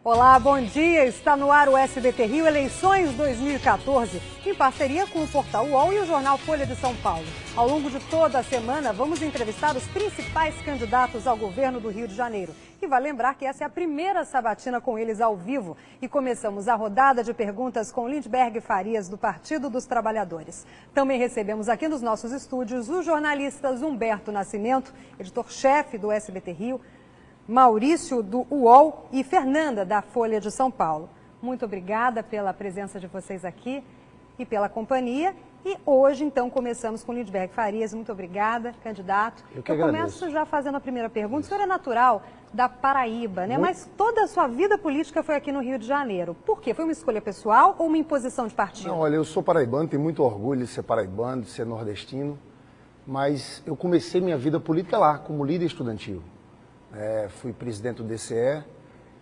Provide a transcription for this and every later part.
Olá, bom dia. Está no ar o SBT Rio Eleições 2014, em parceria com o Portal UOL e o jornal Folha de São Paulo. Ao longo de toda a semana, vamos entrevistar os principais candidatos ao governo do Rio de Janeiro. E vai lembrar que essa é a primeira sabatina com eles ao vivo. E começamos a rodada de perguntas com Lindbergh Farias, do Partido dos Trabalhadores. Também recebemos aqui nos nossos estúdios os jornalistas Humberto Nascimento, editor-chefe do SBT Rio, Maurício, do UOL, e Fernanda, da Folha de São Paulo. Muito obrigada pela presença de vocês aqui e pela companhia. E hoje, então, começamos com Lindbergh Farias. Muito obrigada, candidato. Eu começo já fazendo a primeira pergunta. O senhor é natural da Paraíba, né? Mas toda a sua vida política foi aqui no Rio de Janeiro. Por quê? Foi uma escolha pessoal ou uma imposição de partido? Não, olha, eu sou paraibano, tenho muito orgulho de ser paraibano, de ser nordestino. Mas eu comecei minha vida política lá, como líder estudantil. Fui presidente do DCE,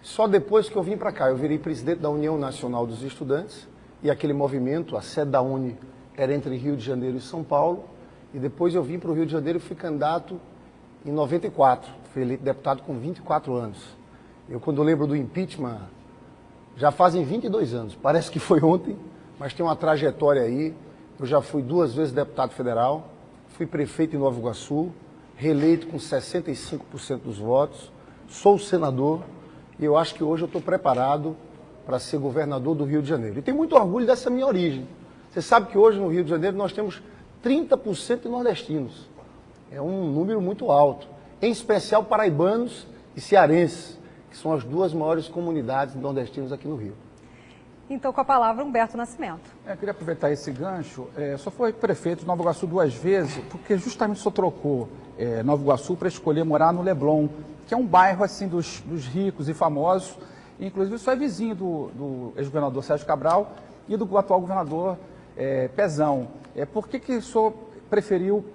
só depois que eu vim para cá, eu virei presidente da União Nacional dos Estudantes, e aquele movimento, a sede da UNE, era entre Rio de Janeiro e São Paulo, e depois eu vim para o Rio de Janeiro e fui candidato em 94, fui eleito deputado com 24 anos. Eu, quando lembro do impeachment, já fazem 22 anos, parece que foi ontem, mas tem uma trajetória aí. Eu já fui 2 vezes deputado federal, fui prefeito em Nova Iguaçu, reeleito com 65% dos votos, sou senador e eu acho que hoje eu estou preparado para ser governador do Rio de Janeiro. E tenho muito orgulho dessa minha origem. Você sabe que hoje no Rio de Janeiro nós temos 30% de nordestinos. É um número muito alto, em especial paraibanos e cearenses, que são as 2 maiores comunidades nordestinas aqui no Rio. Então, com a palavra, Humberto Nascimento. Eu queria aproveitar esse gancho. Só foi prefeito de Nova Iguaçu 2 vezes, porque justamente só trocou Nova Iguaçu para escolher morar no Leblon, que é um bairro assim dos ricos e famosos. Inclusive, só é vizinho do ex-governador Sérgio Cabral e do atual governador Pezão. Por que o senhor preferiu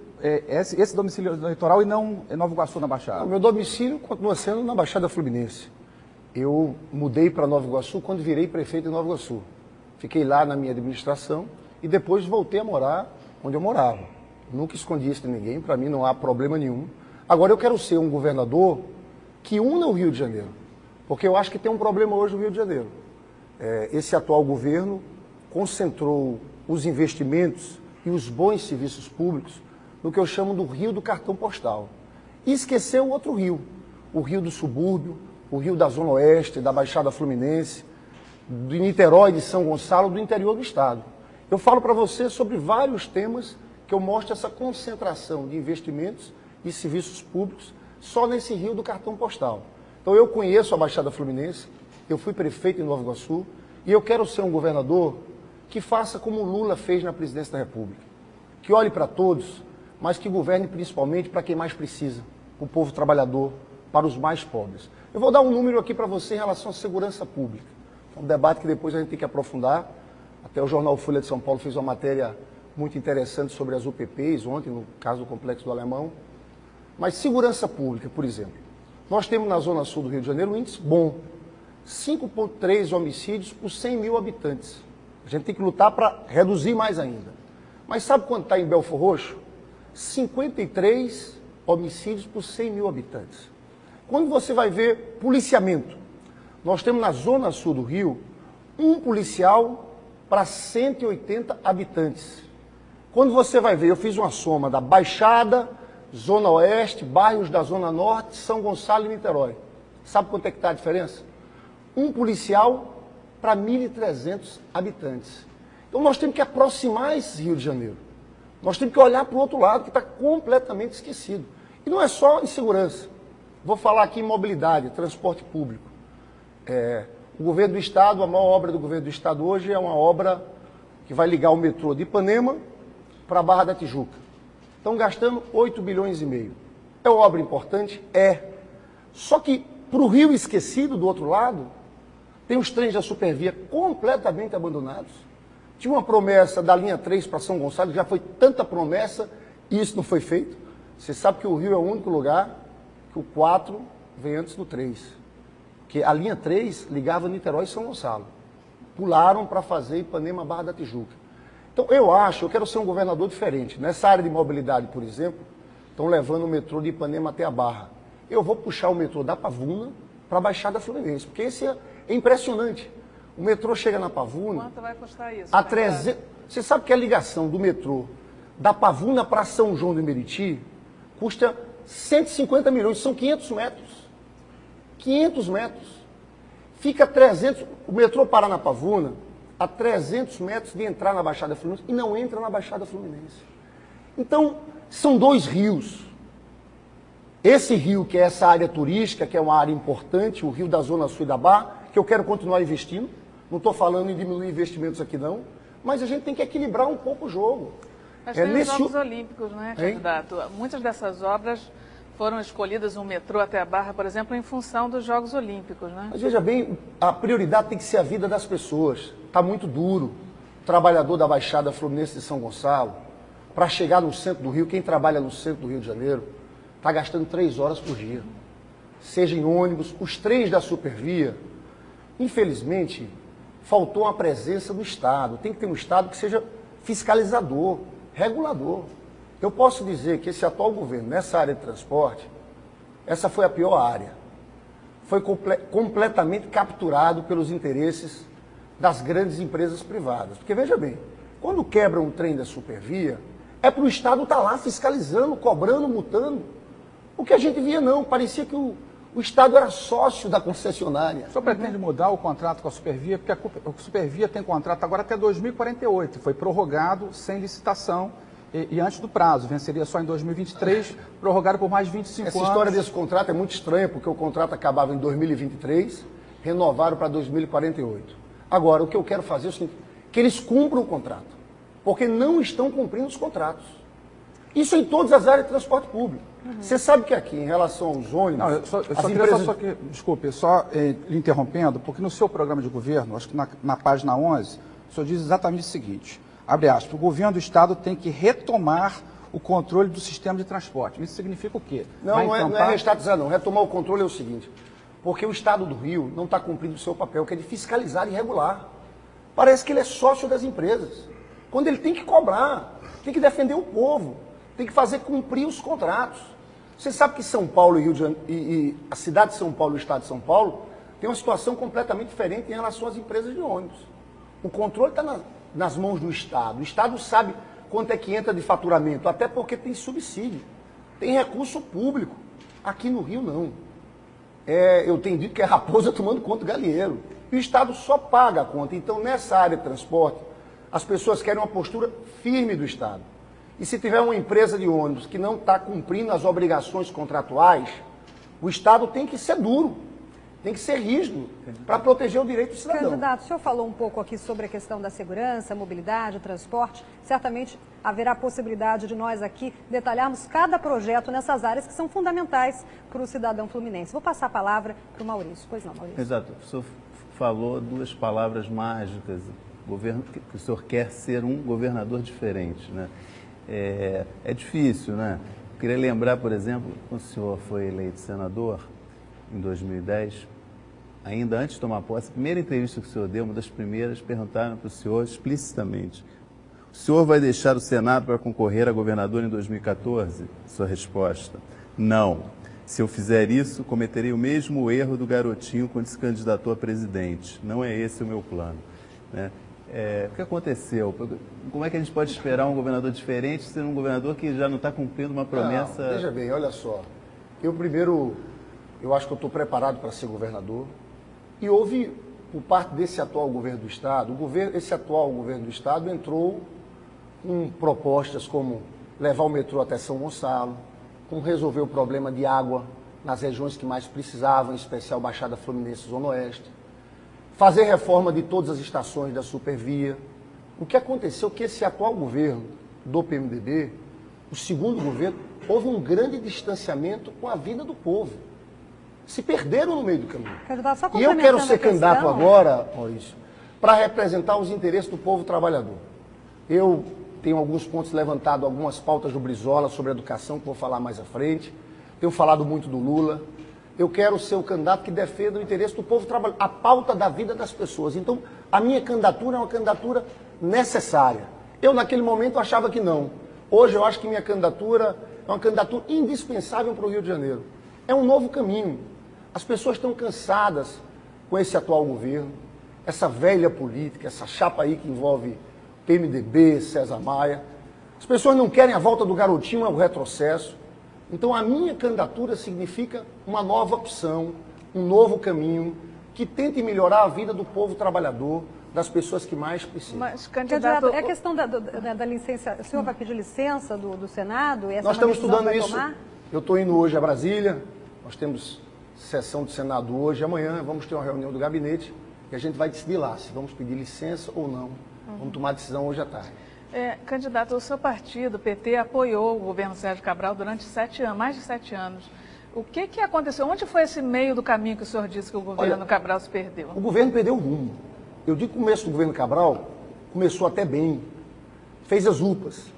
esse domicílio eleitoral e não Nova Iguaçu na Baixada? O meu domicílio continua sendo na Baixada Fluminense. Eu mudei para Nova Iguaçu quando virei prefeito em Nova Iguaçu. Fiquei lá na minha administração e depois voltei a morar onde eu morava. Nunca escondi isso de ninguém, para mim não há problema nenhum. Agora eu quero ser um governador que una o Rio de Janeiro, porque eu acho que tem um problema hoje no Rio de Janeiro. Esse atual governo concentrou os investimentos e os bons serviços públicos no que eu chamo do Rio do cartão postal. E esqueceu outro rio, o Rio do subúrbio, o Rio da Zona Oeste, da Baixada Fluminense, de Niterói, de São Gonçalo, do interior do estado. Eu falo para você sobre vários temas que eu mostro essa concentração de investimentos e serviços públicos só nesse Rio do cartão postal. Então eu conheço a Baixada Fluminense, eu fui prefeito em Nova Iguaçu e eu quero ser um governador que faça como o Lula fez na presidência da República, que olhe para todos, mas que governe principalmente para quem mais precisa, para o povo trabalhador, para os mais pobres. Eu vou dar um número aqui para você em relação à segurança pública. É um debate que depois a gente tem que aprofundar. Até o jornal Folha de São Paulo fez uma matéria muito interessante sobre as UPPs, ontem, no caso do Complexo do Alemão. Mas segurança pública, por exemplo. Nós temos na Zona Sul do Rio de Janeiro um índice bom. 5,3 homicídios por 100 mil habitantes. A gente tem que lutar para reduzir mais ainda. Mas sabe quanto está em Belfor Roxo? 53 homicídios por 100 mil habitantes. Quando você vai ver policiamento, nós temos na Zona Sul do Rio um policial para 180 habitantes. Quando você vai ver, eu fiz uma soma da Baixada, Zona Oeste, bairros da Zona Norte, São Gonçalo e Niterói. Sabe quanto é que está a diferença? Um policial para 1.300 habitantes. Então nós temos que aproximar esse Rio de Janeiro. Nós temos que olhar para o outro lado, que está completamente esquecido. E não é só em segurança. Vou falar aqui em mobilidade, transporte público. O governo do estado, a maior obra do governo do estado hoje é uma obra que vai ligar o metrô de Ipanema para a Barra da Tijuca. Estão gastando 8 bilhões e meio. É uma obra importante? É. Só que para o Rio esquecido, do outro lado, tem os trens da Supervia completamente abandonados. Tinha uma promessa da linha 3 para São Gonçalo, já foi tanta promessa e isso não foi feito. Você sabe que o Rio é o único lugar que o 4 vem antes do 3. Porque a linha 3 ligava Niterói e São Gonçalo. Pularam para fazer Ipanema, Barra da Tijuca. Então eu quero ser um governador diferente. Nessa área de mobilidade, por exemplo, estão levando o metrô de Ipanema até a Barra. Eu vou puxar o metrô da Pavuna para a Baixada Fluminense, porque esse É impressionante. O metrô chega na Pavuna... Quanto vai custar isso? A 300... Você sabe que a ligação do metrô da Pavuna para São João do Meriti custa 150 milhões, são 500 metros. 500 metros. Fica 300... O metrô para na Pavuna a 300 metros de entrar na Baixada Fluminense e não entra na Baixada Fluminense. Então, são dois rios. Esse rio, que é essa área turística, que é uma área importante, o rio da Zona Sul e da Barra, que eu quero continuar investindo. Não estou falando em diminuir investimentos aqui, não. Mas a gente tem que equilibrar um pouco o jogo. Mas tem os Jogos Olímpicos, né, candidato? Muitas dessas obras foram escolhidas no metrô até a Barra, por exemplo, em função dos Jogos Olímpicos, né? Mas veja bem, a prioridade tem que ser a vida das pessoas. Está muito duro. O trabalhador da Baixada Fluminense de São Gonçalo, para chegar no centro do Rio, quem trabalha no centro do Rio de Janeiro, está gastando 3 horas por dia. Seja em ônibus, os trens da Supervia. Infelizmente, faltou uma presença do Estado. Tem que ter um Estado que seja fiscalizador, regulador. Eu posso dizer que esse atual governo, nessa área de transporte, essa foi a pior área. Foi completamente capturado pelos interesses das grandes empresas privadas. Porque, veja bem, quando quebra um trem da Supervia, é para o Estado estar lá fiscalizando, cobrando, multando. O que a gente via não, parecia que o Estado era sócio da concessionária. O senhor pretende mudar o contrato com a Supervia? Porque a Supervia tem contrato agora até 2048, foi prorrogado sem licitação e antes do prazo, venceria só em 2023, prorrogado por mais 25 anos. Essa história desse contrato é muito estranha, porque o contrato acabava em 2023, renovaram para 2048. Agora, o que eu quero fazer é o seguinte, que eles cumpram o contrato, porque não estão cumprindo os contratos. Isso em todas as áreas de transporte público. Você sabe que aqui, em relação aos ônibus... Não, eu só queria desculpe, lhe interrompendo, porque no seu programa de governo, acho que na página 11, o senhor diz exatamente o seguinte, abre aspas, o governo do Estado tem que retomar o controle do sistema de transporte. Isso significa o quê? Não é restatizar, não. Retomar o controle é o seguinte, porque o Estado do Rio não está cumprindo o seu papel, que é de fiscalizar e regular. Parece que ele é sócio das empresas. Quando ele tem que cobrar, tem que defender o povo, tem que fazer cumprir os contratos. Você sabe que São Paulo e a cidade de São Paulo e o estado de São Paulo tem uma situação completamente diferente em relação às empresas de ônibus. O controle está nas mãos do Estado. O Estado sabe quanto é que entra de faturamento, até porque tem subsídio, tem recurso público. Aqui no Rio, não. Eu tenho dito que é raposa tomando conta do galinheiro. E o Estado só paga a conta. Então, nessa área de transporte, as pessoas querem uma postura firme do Estado. E se tiver uma empresa de ônibus que não está cumprindo as obrigações contratuais, o Estado tem que ser duro, tem que ser rígido para proteger o direito do cidadão. Candidato, o senhor falou um pouco aqui sobre a questão da segurança, mobilidade, transporte. Certamente haverá possibilidade de nós aqui detalharmos cada projeto nessas áreas que são fundamentais para o cidadão fluminense. Vou passar a palavra para o Maurício. Pois não, Maurício. Exato. O senhor falou 2 palavras mágicas. Que o senhor quer ser um governador diferente, né? É difícil, né? Eu queria lembrar, por exemplo, quando o senhor foi eleito senador, em 2010, ainda antes de tomar posse, a primeira entrevista que o senhor deu, uma das primeiras, perguntaram para o senhor explicitamente: o senhor vai deixar o Senado para concorrer a governador em 2014? Sua resposta: não. Se eu fizer isso, cometerei o mesmo erro do garotinho quando se candidatou a presidente. Não é esse o meu plano, né? O que aconteceu? Como é que a gente pode esperar um governador diferente sendo um governador que já não está cumprindo uma promessa? Não, veja bem, olha só. Eu acho que eu estou preparado para ser governador. E houve, por parte desse atual governo do Estado, esse atual governo do Estado entrou com propostas como levar o metrô até São Gonçalo, como resolver o problema de água nas regiões que mais precisavam, em especial Baixada Fluminense e Zona Oeste. Fazer reforma de todas as estações da Supervia. O que aconteceu é que esse atual governo do PMDB, o segundo governo, houve um grande distanciamento com a vida do povo. Se perderam no meio do caminho. E eu quero ser candidato agora, Maurício, para representar os interesses do povo trabalhador. Eu tenho alguns pontos levantados, algumas pautas do Brizola sobre educação, que vou falar mais à frente. Tenho falado muito do Lula. Eu quero ser o candidato que defenda o interesse do povo trabalhador, a pauta da vida das pessoas. Então, a minha candidatura é uma candidatura necessária. Eu, naquele momento, achava que não. Hoje, eu acho que minha candidatura é uma candidatura indispensável para o Rio de Janeiro. É um novo caminho. As pessoas estão cansadas com esse atual governo, essa velha política, essa chapa aí que envolve PMDB, César Maia. As pessoas não querem a volta do garotinho ao retrocesso. Então a minha candidatura significa uma nova opção, um novo caminho, que tente melhorar a vida do povo trabalhador, das pessoas que mais precisam. Mas, candidato, é a questão da licença, o senhor vai pedir licença do Senado? Nós estamos estudando isso. Eu estou indo hoje a Brasília, nós temos sessão do Senado hoje, amanhã vamos ter uma reunião do gabinete e a gente vai decidir lá se vamos pedir licença ou não. Vamos tomar a decisão hoje à tarde. Candidato, o seu partido, o PT, apoiou o governo Sérgio Cabral durante 7 anos, mais de 7 anos. O que aconteceu? Onde foi esse meio do caminho que o senhor disse que o governo Cabral se perdeu? O governo perdeu o rumo. Eu digo que o começo do governo Cabral começou até bem. Fez as UPAs.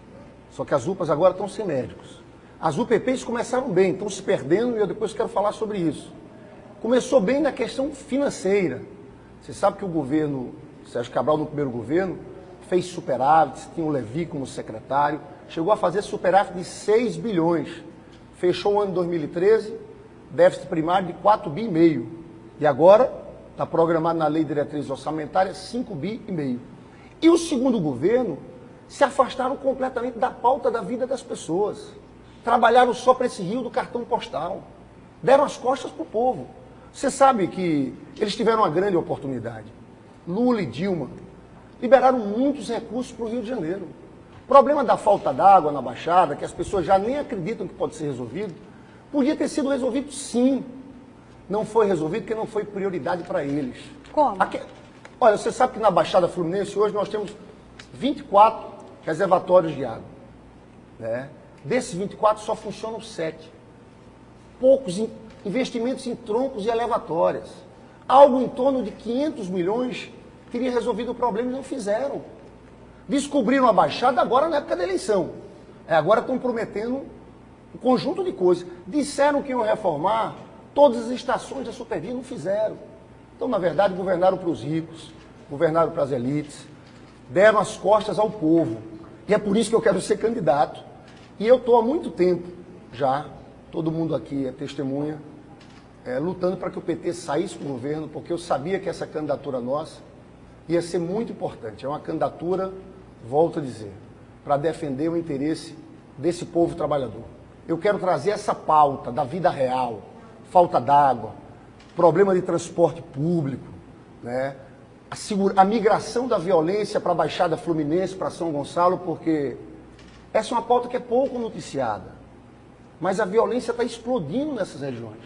Só que as UPAs agora estão sem médicos. As UPPs começaram bem, estão se perdendo e eu depois quero falar sobre isso. Começou bem na questão financeira. Você sabe que o governo Sérgio Cabral, no primeiro governo, fez superávit, tinha o Levi como secretário, chegou a fazer superávit de 6 bilhões. Fechou o ano de 2013, déficit primário de 4,5 bi. E agora está programado na Lei de Diretrizes Orçamentárias 5,5 bi. E o segundo governo se afastaram completamente da pauta da vida das pessoas. Trabalharam só para esse rio do cartão postal. Deram as costas para o povo. Você sabe que eles tiveram uma grande oportunidade. Lula e Dilma liberaram muitos recursos para o Rio de Janeiro. O problema da falta d'água na Baixada, que as pessoas já nem acreditam que pode ser resolvido, podia ter sido resolvido sim. Não foi resolvido porque não foi prioridade para eles. Como? Olha, você sabe que na Baixada Fluminense hoje nós temos 24 reservatórios de água. Né? Desses 24 só funcionam 7. Poucos investimentos em troncos e elevatórias. Algo em torno de 500 milhões teria resolvido o problema e não fizeram. Descobriram a Baixada agora na época da eleição. Agora estão prometendo um conjunto de coisas. Disseram que iam reformar todas as estações da Supervia, não fizeram. Então, na verdade, governaram para os ricos, governaram para as elites, deram as costas ao povo. E é por isso que eu quero ser candidato. E eu estou há muito tempo já, todo mundo aqui é testemunha, lutando para que o PT saísse do governo, porque eu sabia que essa candidatura nossa ia ser muito importante. É uma candidatura, volto a dizer, para defender o interesse desse povo trabalhador. Eu quero trazer essa pauta da vida real, falta d'água, problema de transporte público, né? A migração da violência para a Baixada Fluminense, para São Gonçalo, porque essa é uma pauta que é pouco noticiada. Mas a violência está explodindo nessas regiões.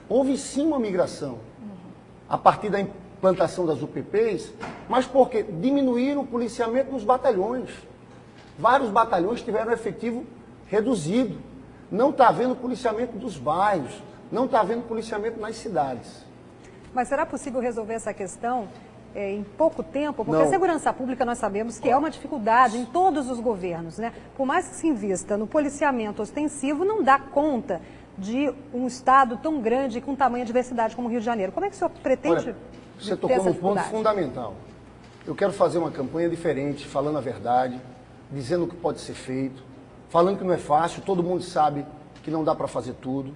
Houve sim uma migração a partir da implantação das UPPs, mas porque diminuíram o policiamento nos batalhões. Vários batalhões tiveram efetivo reduzido. Não está havendo policiamento dos bairros, não está havendo policiamento nas cidades. Mas será possível resolver essa questão em pouco tempo? Porque Não. a segurança pública nós sabemos que é uma dificuldade em todos os governos, né? Por mais que se invista no policiamento ostensivo, não dá conta de um estado tão grande e com tamanha diversidade como o Rio de Janeiro. Como é que o senhor pretende? Olha, você tocou num ponto fundamental. Eu quero fazer uma campanha diferente, falando a verdade, dizendo o que pode ser feito, falando que não é fácil, todo mundo sabe que não dá para fazer tudo.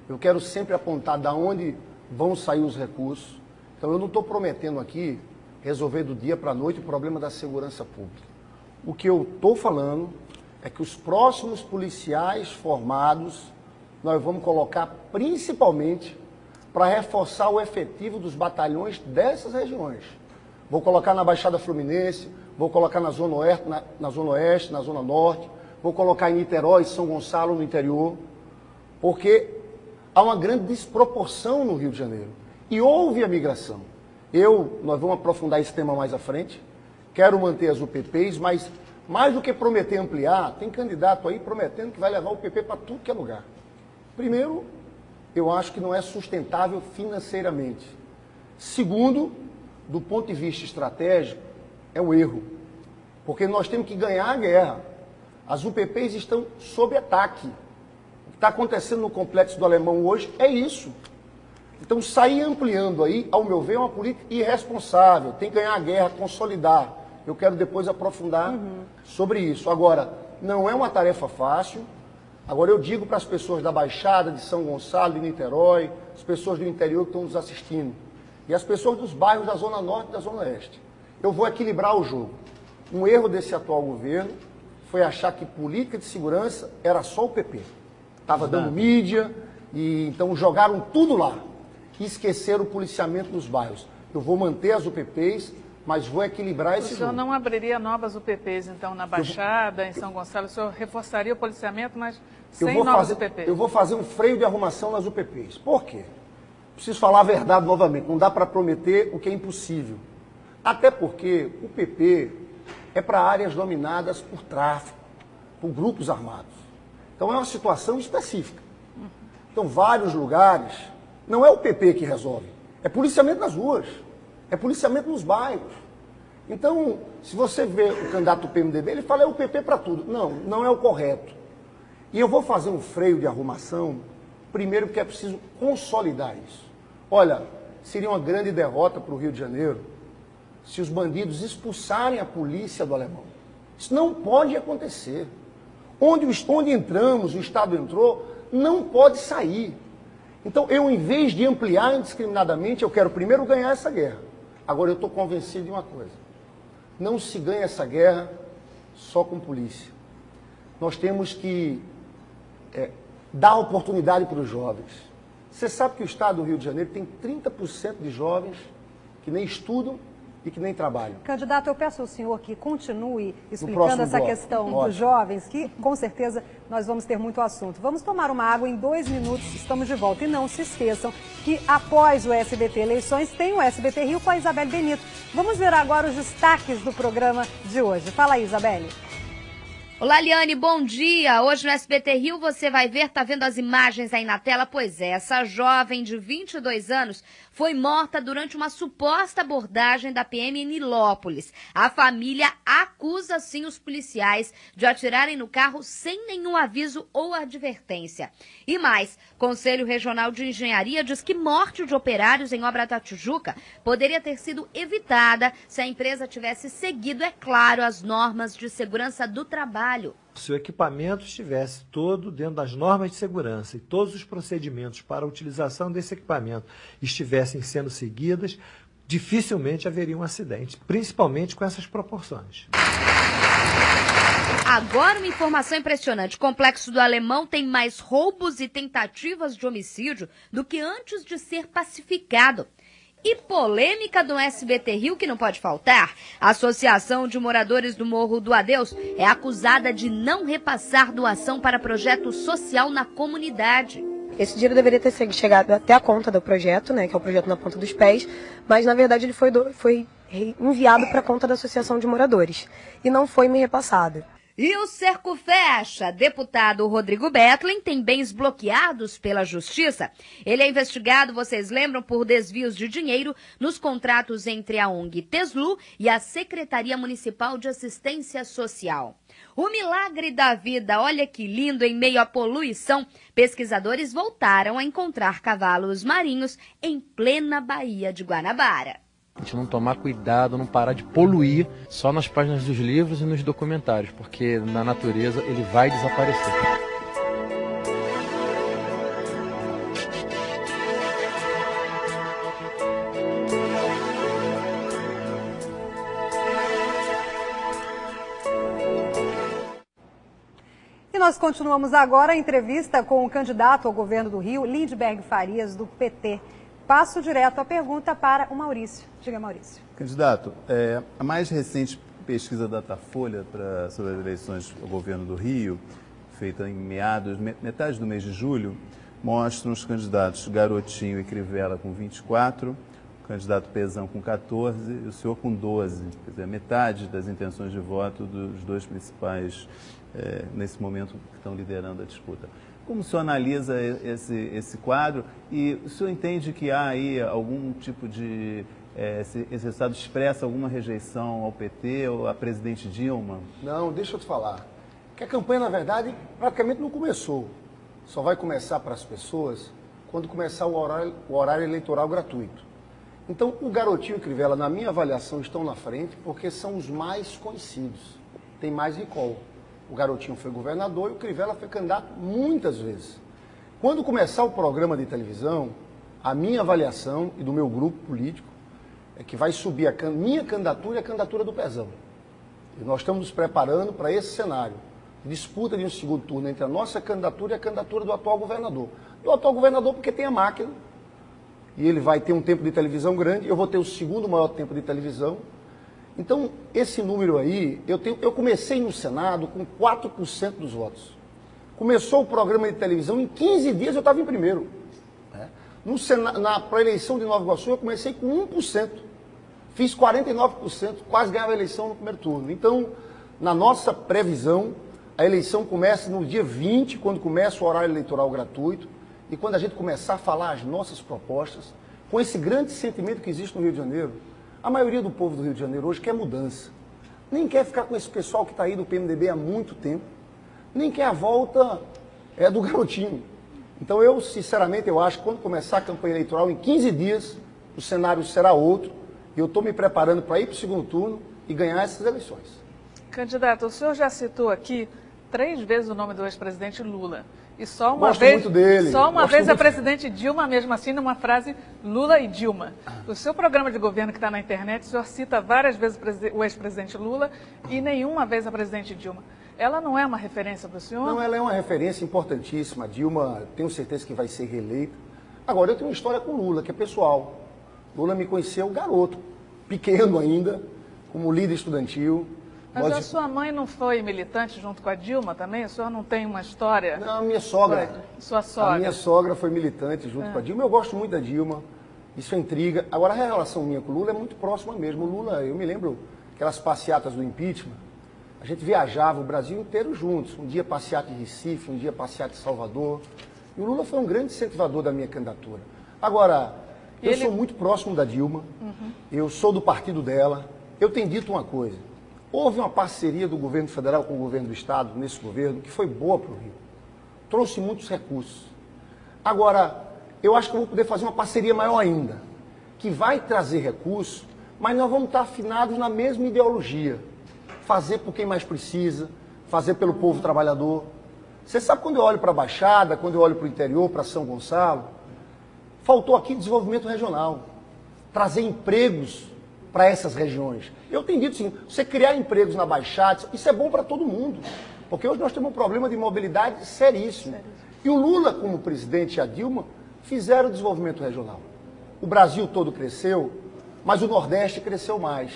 Eu quero sempre apontar de onde vão sair os recursos. Então eu não estou prometendo aqui resolver do dia para a noite o problema da segurança pública. O que eu estou falando é que os próximos policiais formados nós vamos colocar principalmente para reforçar o efetivo dos batalhões dessas regiões. Vou colocar na Baixada Fluminense, vou colocar na Zona Oeste, na Zona Norte, vou colocar em Niterói, São Gonçalo, no interior, porque há uma grande desproporção no Rio de Janeiro. E houve a migração. Nós vamos aprofundar esse tema mais à frente, quero manter as UPPs, mas mais do que prometer ampliar, tem candidato aí prometendo que vai levar o UPP para tudo que é lugar. Primeiro, eu acho que não é sustentável financeiramente. Segundo, do ponto de vista estratégico, é um erro. Porque nós temos que ganhar a guerra. As UPPs estão sob ataque. O que está acontecendo no Complexo do Alemão hoje é isso. Então, sair ampliando aí, ao meu ver, é uma política irresponsável. Tem que ganhar a guerra, consolidar. Eu quero depois aprofundar sobre isso. Agora, não é uma tarefa fácil. Agora, eu digo para as pessoas da Baixada, de São Gonçalo, de Niterói, as pessoas do interior que estão nos assistindo, e as pessoas dos bairros da Zona Norte e da Zona Oeste. Eu vou equilibrar o jogo. Um erro desse atual governo foi achar que política de segurança era só o PP. Estava dando mídia, e então jogaram tudo lá. E esqueceram o policiamento nos bairros. Eu vou manter as UPPs, mas vou equilibrar esse jogo. O senhor não abriria novas UPPs, então, na Baixada, em São Gonçalo? O senhor reforçaria o policiamento, mas sem novas UPPs? Eu vou fazer um freio de arrumação nas UPPs. Por quê? Preciso falar a verdade novamente. Não dá para prometer o que é impossível. Até porque o PP é para áreas dominadas por tráfico, por grupos armados. Então é uma situação específica. Então, vários lugares, não é o PP que resolve, é policiamento nas ruas, é policiamento nos bairros. Então, se você vê o candidato do PMDB, ele fala é o PP para tudo. Não, não é o correto. E eu vou fazer um freio de arrumação, primeiro porque é preciso consolidar isso. Olha, seria uma grande derrota para o Rio de Janeiro se os bandidos expulsarem a polícia do Alemão. Isso não pode acontecer. Onde entramos, o Estado entrou, não pode sair. Então, eu, em vez de ampliar indiscriminadamente, eu quero primeiro ganhar essa guerra. Agora, eu estou convencido de uma coisa. Não se ganha essa guerra só com polícia. Nós temos que dar oportunidade para os jovens. Você sabe que o Estado do Rio de Janeiro tem 30% de jovens que nem estudam e que nem trabalham. Candidato, eu peço ao senhor que continue explicando essa questão dos jovens, que com certeza nós vamos ter muito assunto. Vamos tomar uma água, em 2 minutos estamos de volta. E não se esqueçam que após o SBT Eleições tem o SBT Rio com a Isabelle Benito. Vamos ver agora os destaques do programa de hoje. Fala aí, Isabelle. Olá, Liane, bom dia. Hoje no SBT Rio você vai ver, tá vendo as imagens aí na tela? Pois é, essa jovem de 22 anos foi morta durante uma suposta abordagem da PM em Nilópolis. A família acusa, sim, os policiais de atirarem no carro sem nenhum aviso ou advertência. E mais, Conselho Regional de Engenharia diz que morte de operários em obra da Tijuca poderia ter sido evitada se a empresa tivesse seguido, é claro, as normas de segurança do trabalho. Se o equipamento estivesse todo dentro das normas de segurança e todos os procedimentos para a utilização desse equipamento estivessem sendo seguidos, dificilmente haveria um acidente, principalmente com essas proporções. Agora uma informação impressionante. O Complexo do Alemão tem mais roubos e tentativas de homicídio do que antes de ser pacificado. E polêmica do SBT Rio que não pode faltar. A Associação de Moradores do Morro do Adeus é acusada de não repassar doação para projeto social na comunidade. Esse dinheiro deveria ter chegado até a conta do projeto, né, que é o projeto na ponta dos pés, mas na verdade ele foi enviado para a conta da Associação de Moradores e não foi me repassado. E o cerco fecha. Deputado Rodrigo Betlen tem bens bloqueados pela Justiça. Ele é investigado, vocês lembram, por desvios de dinheiro nos contratos entre a ONG Teslu e a Secretaria Municipal de Assistência Social. O milagre da vida, olha que lindo, em meio à poluição, pesquisadores voltaram a encontrar cavalos marinhos em plena Baía de Guanabara. A gente não tomar cuidado, não parar de poluir só nas páginas dos livros e nos documentários, porque na natureza ele vai desaparecer. E nós continuamos agora a entrevista com o candidato ao governo do Rio, Lindbergh Farias, do PT. Passo direto a pergunta para o Maurício. Diga, Maurício. Candidato, a mais recente pesquisa da Datafolha sobre as eleições ao governo do Rio, feita em metade do mês de julho, mostra os candidatos Garotinho e Crivella com 24, o candidato Pezão com 14 e o senhor com 12. Quer dizer, metade das intenções de voto dos dois principais, nesse momento, que estão liderando a disputa. Como o senhor analisa esse quadro e o senhor entende que há aí algum tipo de... esse resultado expressa alguma rejeição ao PT ou à presidente Dilma? Não, deixa eu te falar. Que a campanha, na verdade, praticamente não começou. Só vai começar para as pessoas quando começar o horário eleitoral gratuito. Então, o Garotinho e o Crivella, na minha avaliação, estão na frente porque são os mais conhecidos. Tem mais recall. O Garotinho foi governador e o Crivella foi candidato muitas vezes. Quando começar o programa de televisão, A minha avaliação e do meu grupo político é que vai subir a minha candidatura e a candidatura do Pezão. E nós estamos nos preparando para esse cenário. Disputa de um segundo turno entre a nossa candidatura e a candidatura do atual governador. Do atual governador porque tem a máquina, e ele vai ter um tempo de televisão grande, eu vou ter o segundo maior tempo de televisão. Então, esse número aí, eu comecei no Senado com 4% dos votos. Começou o programa de televisão, em 15 dias eu estava em primeiro. Para a eleição de Nova Iguaçu, eu comecei com 1%. Fiz 49%, quase ganhava a eleição no primeiro turno. Então, na nossa previsão, a eleição começa no dia 20, quando começa o horário eleitoral gratuito, e quando a gente começar a falar as nossas propostas, com esse grande sentimento que existe no Rio de Janeiro. A maioria do povo do Rio de Janeiro hoje quer mudança. Nem quer ficar com esse pessoal que está aí do PMDB há muito tempo. Nem quer a volta do garotinho. Então eu, sinceramente, eu acho que quando começar a campanha eleitoral, em 15 dias, o cenário será outro. E eu estou me preparando para ir para o segundo turno e ganhar essas eleições. Candidato, o senhor já citou aqui 3 vezes o nome do ex-presidente Lula. E só uma Gosto vez, muito dele. só uma Gosto vez muito. a presidente Dilma, mesmo assim, numa frase Lula e Dilma. O seu programa de governo que está na internet, o senhor cita várias vezes o ex-presidente Lula e nenhuma vez a presidente Dilma. Ela não é uma referência para o senhor? Não, ela é uma referência importantíssima. A Dilma, tenho certeza que vai ser reeleita. Agora, eu tenho uma história com Lula, que é pessoal. Lula me conheceu garoto, pequeno ainda, como líder estudantil. Mas a sua mãe não foi militante junto com a Dilma também? O senhor não tem uma história? Não, a minha sogra. Sua sogra. A minha sogra foi militante junto com a Dilma. Eu gosto muito da Dilma. Isso é intriga. Agora, a relação minha com o Lula é muito próxima mesmo. O Lula, eu me lembro aquelas passeatas do impeachment. A gente viajava o Brasil inteiro juntos. Um dia passeata em Recife, um dia passeata em Salvador. E o Lula foi um grande incentivador da minha candidatura. Agora, eu sou muito próximo da Dilma. Eu sou do partido dela. Eu tenho dito uma coisa. Houve uma parceria do governo federal com o governo do estado, nesse governo, que foi boa para o Rio. Trouxe muitos recursos. Agora, eu acho que eu vou poder fazer uma parceria maior ainda, que vai trazer recursos, mas nós vamos estar afinados na mesma ideologia. Fazer por quem mais precisa, fazer pelo povo trabalhador. Você sabe, quando eu olho para a Baixada, quando eu olho para o interior, para São Gonçalo, faltou aqui desenvolvimento regional, trazer empregos para essas regiões. Eu tenho dito assim, você criar empregos na Baixada, isso é bom para todo mundo, porque hoje nós temos um problema de mobilidade seríssimo. E o Lula, como presidente, e a Dilma, fizeram o desenvolvimento regional. O Brasil todo cresceu, mas o Nordeste cresceu mais.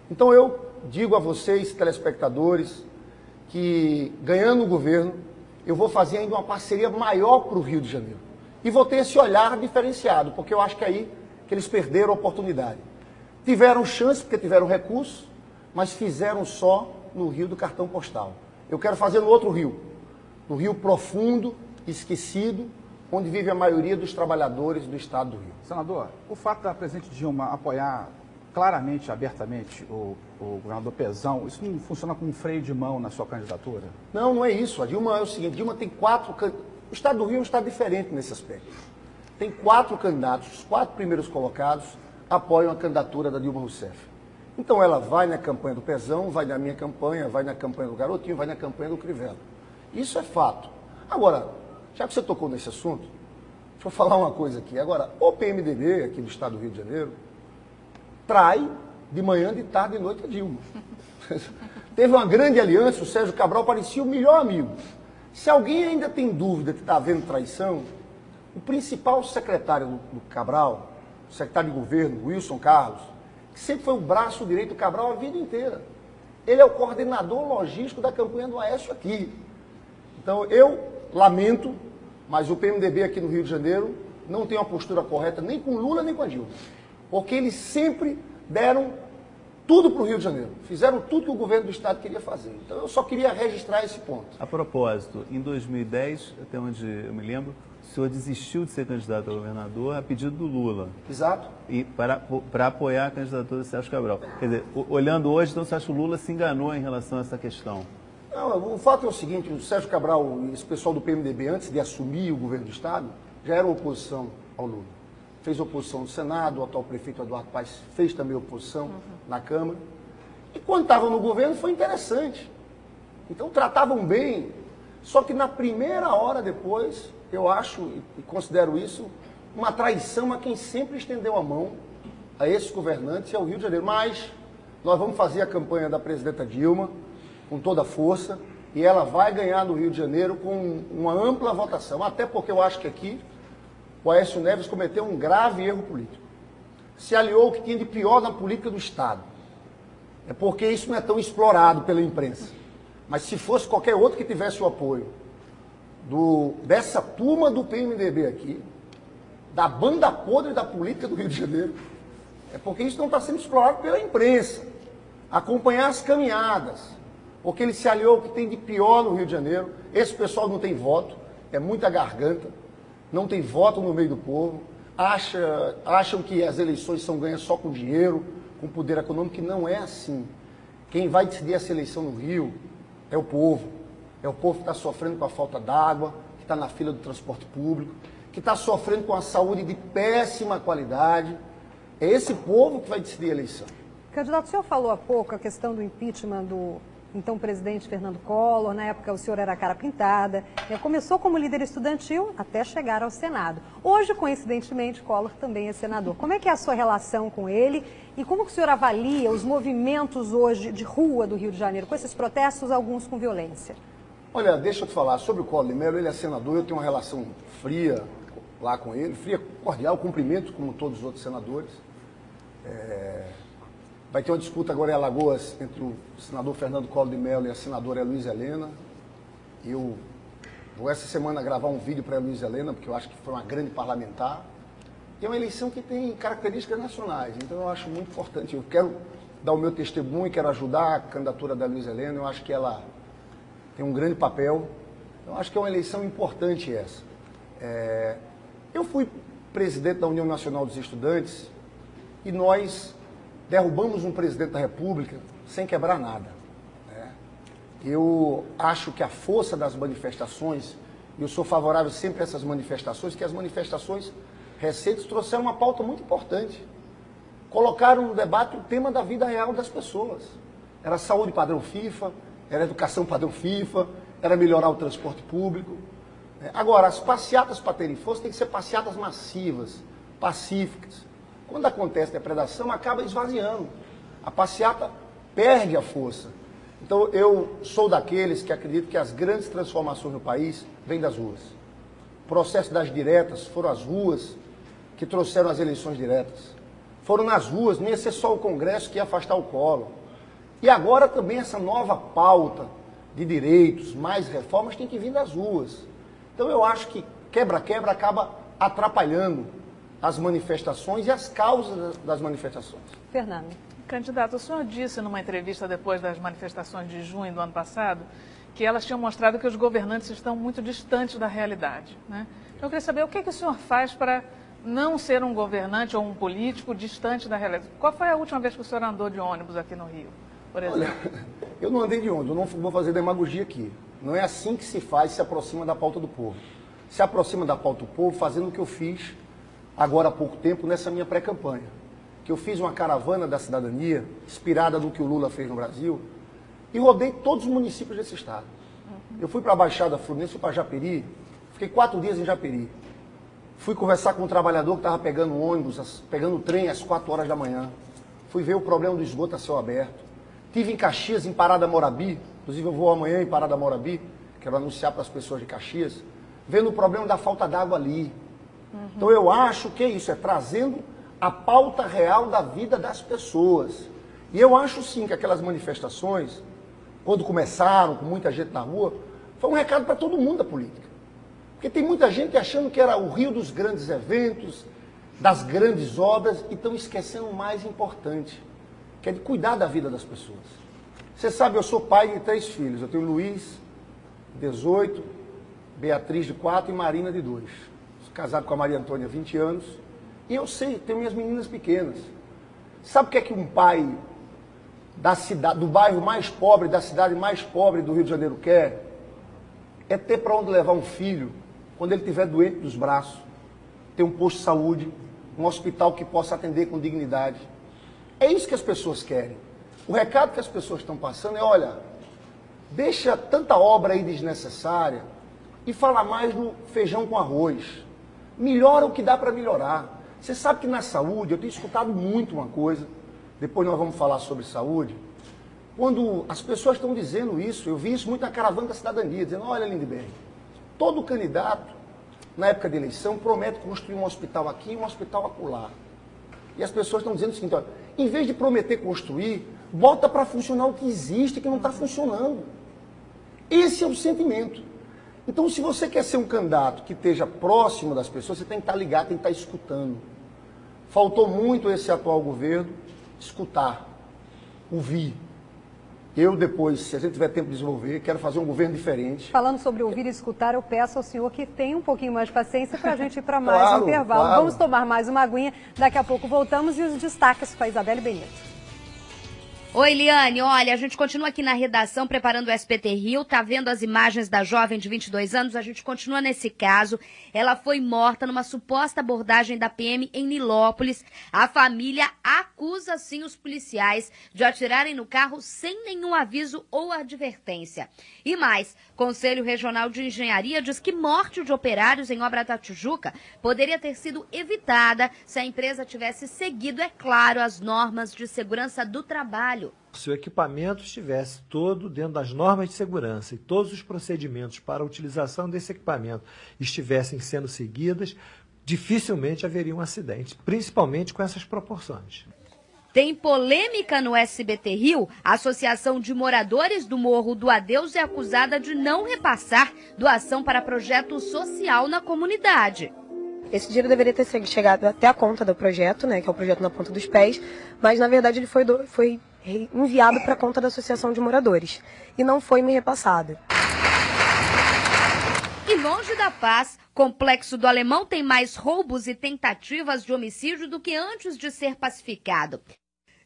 Então eu digo a vocês, telespectadores, que ganhando o governo, eu vou fazer ainda uma parceria maior para o Rio de Janeiro. E vou ter esse olhar diferenciado, porque eu acho que é aí que eles perderam a oportunidade. Tiveram chance, porque tiveram recursos, mas fizeram só no Rio do cartão postal. Eu quero fazer no outro Rio, no Rio profundo, esquecido, onde vive a maioria dos trabalhadores do estado do Rio. Senador, o fato da presidente Dilma apoiar claramente, abertamente, o governador Pezão, isso não funciona como um freio de mão na sua candidatura? Não, não é isso. A Dilma é o seguinte, Dilma tem 4... O estado do Rio é um estado diferente nesse aspecto. Tem 4 candidatos, os 4 primeiros colocados apoiam a candidatura da Dilma Rousseff. Então ela vai na campanha do Pezão, vai na minha campanha, vai na campanha do Garotinho, vai na campanha do Crivella. Isso é fato. Agora, já que você tocou nesse assunto, deixa eu falar uma coisa aqui. Agora, o PMDB aqui do estado do Rio de Janeiro trai de manhã, de tarde e de noite a Dilma. Teve uma grande aliança, o Sérgio Cabral parecia o melhor amigo. Se alguém ainda tem dúvida que está havendo traição, o principal secretário do Cabral, o secretário de governo, Wilson Carlos, que sempre foi o braço direito do Cabral a vida inteira. Ele é o coordenador logístico da campanha do Aécio aqui. Então, eu lamento, mas o PMDB aqui no Rio de Janeiro não tem uma postura correta nem com Lula nem com a Dilma. Porque eles sempre deram tudo para o Rio de Janeiro. Fizeram tudo que o governo do estado queria fazer. Então, eu só queria registrar esse ponto. A propósito, em 2010, até onde eu me lembro, o senhor desistiu de ser candidato a governador a pedido do Lula. Exato. E para apoiar a candidatura de Sérgio Cabral. Quer dizer, olhando hoje, então você acha que o Lula se enganou em relação a essa questão? Não, o fato é o seguinte, o Sérgio Cabral e esse pessoal do PMDB, antes de assumir o governo do estado, já eram oposição ao Lula. Fez oposição no Senado, o atual prefeito Eduardo Paes fez também oposição na Câmara. E quando estavam no governo foi interessante. Então tratavam bem, só que na primeira hora depois, eu acho e considero isso uma traição a quem sempre estendeu a mão a esses governantes e ao Rio de Janeiro. Mas nós vamos fazer a campanha da presidenta Dilma com toda a força e ela vai ganhar no Rio de Janeiro com uma ampla votação, até porque eu acho que aqui o Aécio Neves cometeu um grave erro político. Se aliou ao que tinha de pior na política do Estado. É porque isso não é tão explorado pela imprensa. Mas se fosse qualquer outro que tivesse o apoio dessa turma do PMDB aqui, da banda podre da política do Rio de Janeiro, é porque isso não está sendo explorado pela imprensa. Acompanhar as caminhadas, porque ele se aliou ao que tem de pior no Rio de Janeiro. Esse pessoal não tem voto, é muita garganta, não tem voto no meio do povo, acham que as eleições são ganhas só com dinheiro, com poder econômico, que não é assim. Quem vai decidir essa eleição no Rio é o povo. É o povo que está sofrendo com a falta d'água, que está na fila do transporte público, que está sofrendo com a saúde de péssima qualidade. É esse povo que vai decidir a eleição. Candidato, o senhor falou há pouco a questão do impeachment do então presidente Fernando Collor. Na época o senhor era cara pintada, começou como líder estudantil até chegar ao Senado. Hoje, coincidentemente, Collor também é senador. Como é que é a sua relação com ele e como que o senhor avalia os movimentos hoje de rua do Rio de Janeiro, com esses protestos, alguns com violência? Olha, deixa eu te falar, sobre o Collor de Mello, ele é senador, eu tenho uma relação fria lá com ele, fria, cordial, cumprimento como todos os outros senadores. Vai ter uma disputa agora em Alagoas entre o senador Fernando Collor de Mello e a senadora Luísa Helena. Eu vou essa semana gravar um vídeo para a Luísa Helena, porque eu acho que foi uma grande parlamentar. E é uma eleição que tem características nacionais, então eu acho muito importante. Eu quero dar o meu testemunho, quero ajudar a candidatura da Luísa Helena, eu acho que ela tem um grande papel. Eu acho que é uma eleição importante essa. Eu fui presidente da União Nacional dos Estudantes e nós derrubamos um presidente da República sem quebrar nada. Eu acho que a força das manifestações, e eu sou favorável sempre a essas manifestações, que as manifestações recentes trouxeram uma pauta muito importante. Colocaram no debate o tema da vida real das pessoas. Era saúde padrão FIFA, era educação padrão FIFA, era melhorar o transporte público. Agora, as passeatas para terem força têm que ser passeatas massivas, pacíficas. Quando acontece depredação, acaba esvaziando. A passeata perde a força. Então, eu sou daqueles que acreditam que as grandes transformações no país vêm das ruas. O processo das diretas foram as ruas que trouxeram as eleições diretas. Foram nas ruas, não ia ser só o Congresso que ia afastar o Collor. E agora também essa nova pauta de direitos, mais reformas, tem que vir das ruas. Então, eu acho que quebra-quebra acaba atrapalhando as manifestações e as causas das manifestações. Fernando. Candidato, o senhor disse numa entrevista depois das manifestações de junho do ano passado que elas tinham mostrado que os governantes estão muito distantes da realidade, né? Então, eu queria saber o que o senhor faz para não ser um governante ou um político distante da realidade. Qual foi a última vez que o senhor andou de ônibus aqui no Rio, por exemplo? Olha, eu não andei de ônibus, eu não vou fazer demagogia aqui. Não é assim que se faz, se aproxima da pauta do povo. Se aproxima da pauta do povo fazendo o que eu fiz agora há pouco tempo nessa minha pré-campanha. Que eu fiz uma caravana da cidadania, inspirada no que o Lula fez no Brasil, e rodei todos os municípios desse estado. Eu fui para a Baixada Fluminense, fui para Japeri, fiquei 4 dias em Japeri. Fui conversar com um trabalhador que estava pegando ônibus, pegando trem às 4 horas da manhã. Fui ver o problema do esgoto a céu aberto. Tive em Caxias, em Parada Morabi, inclusive eu vou amanhã em Parada Morabi, quero anunciar para as pessoas de Caxias, vendo o problema da falta d'água ali. Então eu acho que é isso, é trazendo a pauta real da vida das pessoas. E eu acho sim que aquelas manifestações, quando começaram, com muita gente na rua, foi um recado para todo mundo da política. Porque tem muita gente achando que era o Rio dos grandes eventos, das grandes obras, e estão esquecendo o mais importante, que é de cuidar da vida das pessoas. Você sabe, eu sou pai de 3 filhos. Eu tenho Luiz, 18, Beatriz, de 4 e Marina, de 2. Sou casado com a Maria Antônia há 20 anos. E eu sei, tenho minhas meninas pequenas. Sabe o que é que um pai da cidade, do bairro mais pobre, da cidade mais pobre do Rio de Janeiro quer? É ter para onde levar um filho quando ele estiver doente dos braços. Ter um posto de saúde, um hospital que possa atender com dignidade. É isso que as pessoas querem. O recado que as pessoas estão passando é, olha, deixa tanta obra aí desnecessária e fala mais do feijão com arroz. Melhora o que dá para melhorar. Você sabe que na saúde, eu tenho escutado muito uma coisa, depois nós vamos falar sobre saúde, quando as pessoas estão dizendo isso, eu vi isso muito na caravana da cidadania, dizendo, olha, Lindbergh, todo candidato, na época de eleição, promete construir um hospital aqui e um hospital acolá. E as pessoas estão dizendo o seguinte, olha, em vez de prometer construir, bota para funcionar o que existe, que não está funcionando. Esse é o sentimento. Então, se você quer ser um candidato que esteja próximo das pessoas, você tem que estar ligado, tem que estar escutando. Faltou muito esse atual governo escutar, ouvir. Eu depois, se a gente tiver tempo de desenvolver, quero fazer um governo diferente. Falando sobre ouvir e escutar, eu peço ao senhor que tenha um pouquinho mais de paciência para a gente ir para mais um intervalo. Claro. Vamos tomar mais uma aguinha, daqui a pouco voltamos e os destaques com a Isabelle Benito. Oi, Liane, olha, a gente continua aqui na redação preparando o SBT Rio, tá vendo as imagens da jovem de 22 anos, a gente continua nesse caso. Ela foi morta numa suposta abordagem da PM em Nilópolis. A família acusa, sim, os policiais de atirarem no carro sem nenhum aviso ou advertência. E mais, Conselho Regional de Engenharia diz que morte de operários em obra da Tijuca poderia ter sido evitada se a empresa tivesse seguido, é claro, as normas de segurança do trabalho. Se o equipamento estivesse todo dentro das normas de segurança e todos os procedimentos para a utilização desse equipamento estivessem sendo seguidas, dificilmente haveria um acidente, principalmente com essas proporções. Tem polêmica no SBT Rio. A Associação de Moradores do Morro do Adeus é acusada de não repassar doação para projeto social na comunidade. Esse dinheiro deveria ter chegado até a conta do projeto, né, que é o projeto Na Ponta dos Pés, mas na verdade ele foi enviado para a conta da Associação de Moradores e não foi me repassado. E longe da paz, Complexo do Alemão tem mais roubos e tentativas de homicídio do que antes de ser pacificado.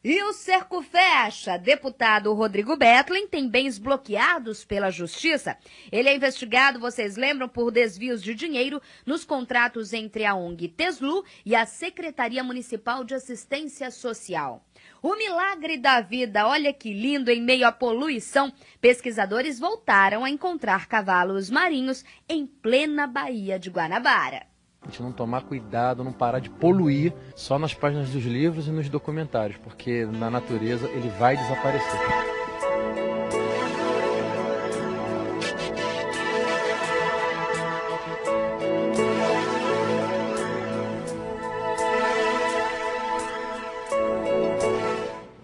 E o cerco fecha. Deputado Rodrigo Betlen tem bens bloqueados pela Justiça. Ele é investigado, vocês lembram, por desvios de dinheiro nos contratos entre a ONG Teslu e a Secretaria Municipal de Assistência Social. O milagre da vida, olha que lindo, em meio à poluição, pesquisadores voltaram a encontrar cavalos marinhos em plena Baía de Guanabara. A gente não tomar cuidado, não parar de poluir só nas páginas dos livros e nos documentários, porque na natureza ele vai desaparecer.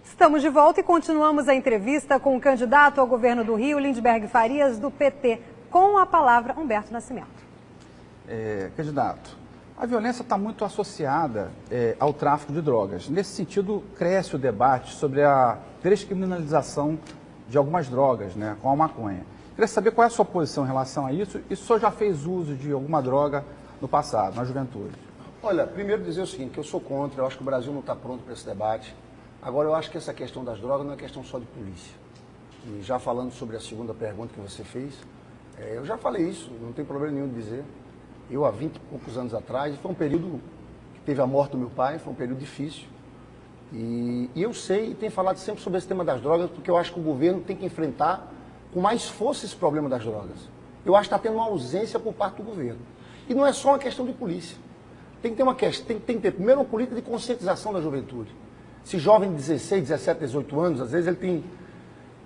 Estamos de volta e continuamos a entrevista com o candidato ao governo do Rio, Lindbergh Farias, do PT. Com a palavra, Humberto Nascimento. Candidato, a violência está muito associada ao tráfico de drogas. Nesse sentido, cresce o debate sobre a descriminalização de algumas drogas, né, com a maconha. Queria saber qual é a sua posição em relação a isso e se o senhor já fez uso de alguma droga no passado, na juventude. Olha, primeiro dizer o seguinte, que eu sou contra, eu acho que o Brasil não está pronto para esse debate. Agora, eu acho que essa questão das drogas não é questão só de polícia. E já falando sobre a segunda pergunta que você fez, eu já falei isso, não tem problema nenhum de dizer. Eu, há 20 e poucos anos atrás, foi um período que teve a morte do meu pai, foi um período difícil. E eu sei, e tenho falado sempre sobre esse tema das drogas, porque eu acho que o governo tem que enfrentar com mais força esse problema das drogas. Eu acho que está tendo uma ausência por parte do governo. E não é só uma questão de polícia. Tem que ter uma questão, tem que ter primeiro uma política de conscientização da juventude. Esse jovem de 16, 17, 18 anos, às vezes